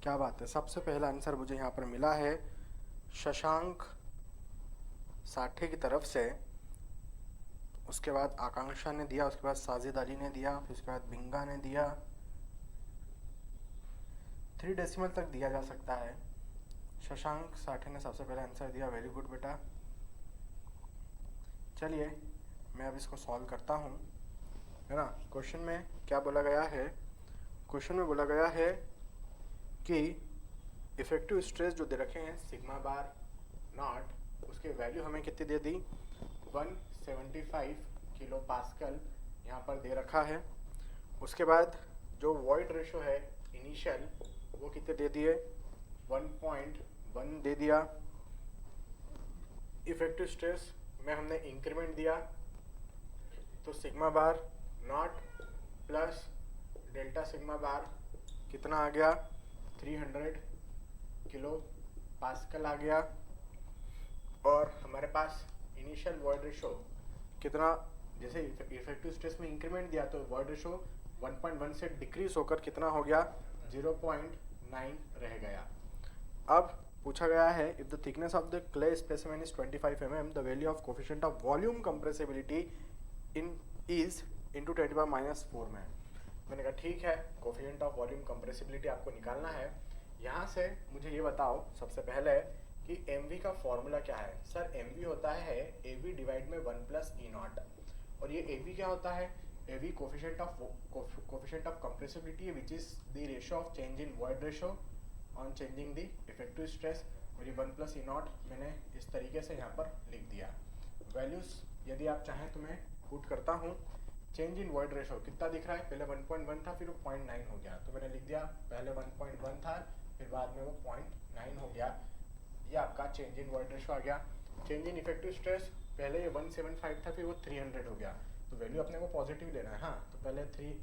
क्या बात है, सबसे पहला आंसर मुझे यहाँ पर मिला है शशांक साठे की तरफ से। उसके बाद आकांक्षा ने दिया, उसके बाद साजिद अली ने दिया, फिर उसके बाद बिंगा ने दिया। 3 डेसिमल तक दिया जा सकता है। शशांक साठे ने सबसे पहले आंसर दिया, वेरी गुड बेटा। चलिए मैं अब इसको सॉल्व करता हूँ, है ना। क्वेश्चन में क्या बोला गया है? क्वेश्चन में बोला गया है कि इफेक्टिव स्ट्रेस जो दे रखे हैं सिग्मा बार नॉट, उसके वैल्यू हमें कितनी दे दी? 175 किलो पास्कल यहाँ पर दे रखा है। उसके बाद जो वॉइड रेशो है इनिशियल, वो कितने दे दिए? 1.1 दे दिया। इफेक्टिव स्ट्रेस में हमने इंक्रीमेंट दिया, तो sigma bar naught plus delta sigma bar कितना आ गया? 300 किलो पास्कल आ गया। और हमारे पास इनिशियल वॉइड रेशो कितना, जैसे इफेक्टिव स्ट्रेस में इंक्रीमेंट दिया तो वॉइड रेशो 1.1 से डिक्रीज होकर कितना हो गया? 0.9 रह गया। अब पूछा गया है if the thickness of the clay specimen is 25 mm, the value of coefficient of volume compressibility in is into 10⁻⁴ में। मैंने कहा ठीक है, कोफिशिएंट ऑफ वॉल्यूम कंप्रेसिबिलिटी आपको निकालना है। यहाँ से मुझे ये बताओ सबसे पहले कि mv का फॉर्मूला क्या है? सर mv होता है av डिवाइड में 1 प्लस ई नॉट। और ये av क्या होता है? av coefficient of compressibility which is the ratio of change in void ratio on changing the effective stress. और ये 1 प्लस ई नॉट मैंने इस तरीके से यहाँ पर लिख दिया। वैल्यूज यदि आप चाहें तो मैं पुट करता हूँ। चेंज इन वॉइड रेशो कितना दिख रहा है? पहले 1.1 था, फिर वो 0.9 हो गया, तो मैंने लिख दिया पहले 1.1 था, फिर बाद में वो 0.9 हो गया। ये आपका चेंज इन वॉइड रेशो आ गया। चेंज इन इफेक्टिव स्ट्रेस पहले ये 175 था, फिर वो 300 हो गया, तो वैल्यू अपने को पॉजिटिव लेना है। हाँ, तो पहले 3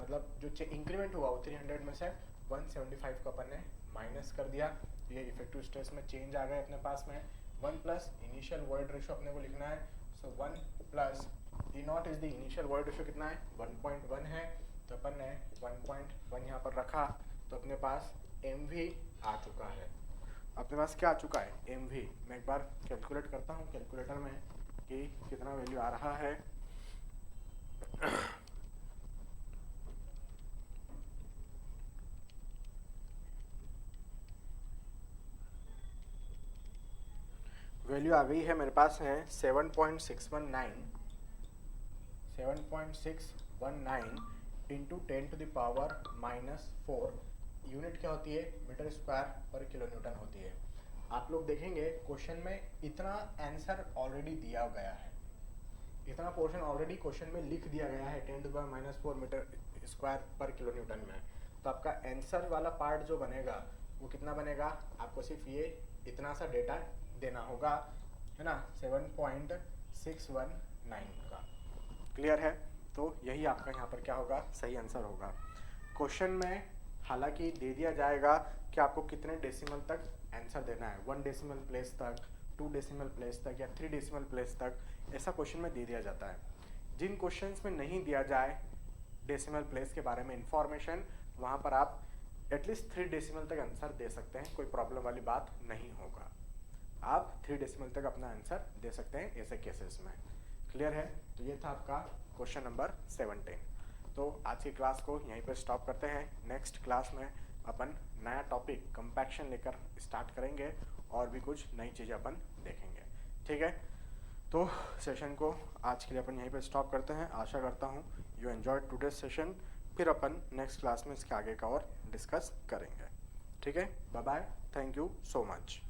मतलब जो इंक्रीमेंट हुआ वो 300 में से 175 को अपन ने माइनस कर दिया। ये इफेक्टिव स्ट्रेस में चेंज आ गए अपने पास में। 1 प्लस इनिशियल वॉइड रेशो अपने को लिखना है, सो 1 plus E naught is the initial void ratio कितना है? 1.1 है, तो अपन ने 1.1 यहाँ पर रखा, तो अपने पास mv आ चुका है। अपने पास क्या आ चुका है? mv। मैं एक बार कैलकुलेट करता हूँ कैलकुलेटर में कि कितना वैल्यू आ रहा है। वैल्यू आ गई है मेरे पास है 7.619 इंटू 10⁻⁻⁴। यूनिट क्या होती है? मीटर स्क्वायर पर किलो न्यूटन होती है। आप लोग देखेंगे क्वेश्चन में इतना आंसर ऑलरेडी दिया गया है, इतना पोर्शन ऑलरेडी क्वेश्चन में लिख दिया गया है 10⁻⁻⁴ मीटर स्क्वायर पर किलो न्यूटन में। तो आपका आंसर वाला पार्ट जो बनेगा वो कितना बनेगा, आपको सिर्फ ये इतना सा डेटा देना होगा, है ना, 7.619 का। क्लियर है? तो यही आपका यहाँ पर क्या होगा, सही आंसर होगा। क्वेश्चन में हालांकि दे दिया जाएगा कि आपको कितने डेसिमल तक आंसर देना है, 1 डेसिमल प्लेस तक, 2 डेसिमल प्लेस तक या 3 डेसिमल प्लेस तक, ऐसा क्वेश्चन में दे दिया जाता है। जिन क्वेश्चंस में नहीं दिया जाए डेसिमल प्लेस के बारे में इंफॉर्मेशन, वहाँ पर आप एटलीस्ट 3 डेसिमल तक आंसर दे सकते हैं, कोई प्रॉब्लम वाली बात नहीं होगा। आप 3 डेसिमल तक अपना आंसर दे सकते हैं ऐसे केसेस में। क्लियर है? तो ये था आपका क्वेश्चन नंबर 17। तो आज की क्लास को यहीं पर स्टॉप करते हैं। नेक्स्ट क्लास में अपन नया टॉपिक कंपैक्शन लेकर स्टार्ट करेंगे और भी कुछ नई चीज़ें अपन देखेंगे। ठीक है? तो सेशन को आज के लिए अपन यहीं पर स्टॉप करते हैं। आशा करता हूँ यू एंजॉयड टुडेज सेशन। फिर अपन नेक्स्ट क्लास में इसके आगे का और डिस्कस करेंगे। ठीक है? Bye bye, thank you so much.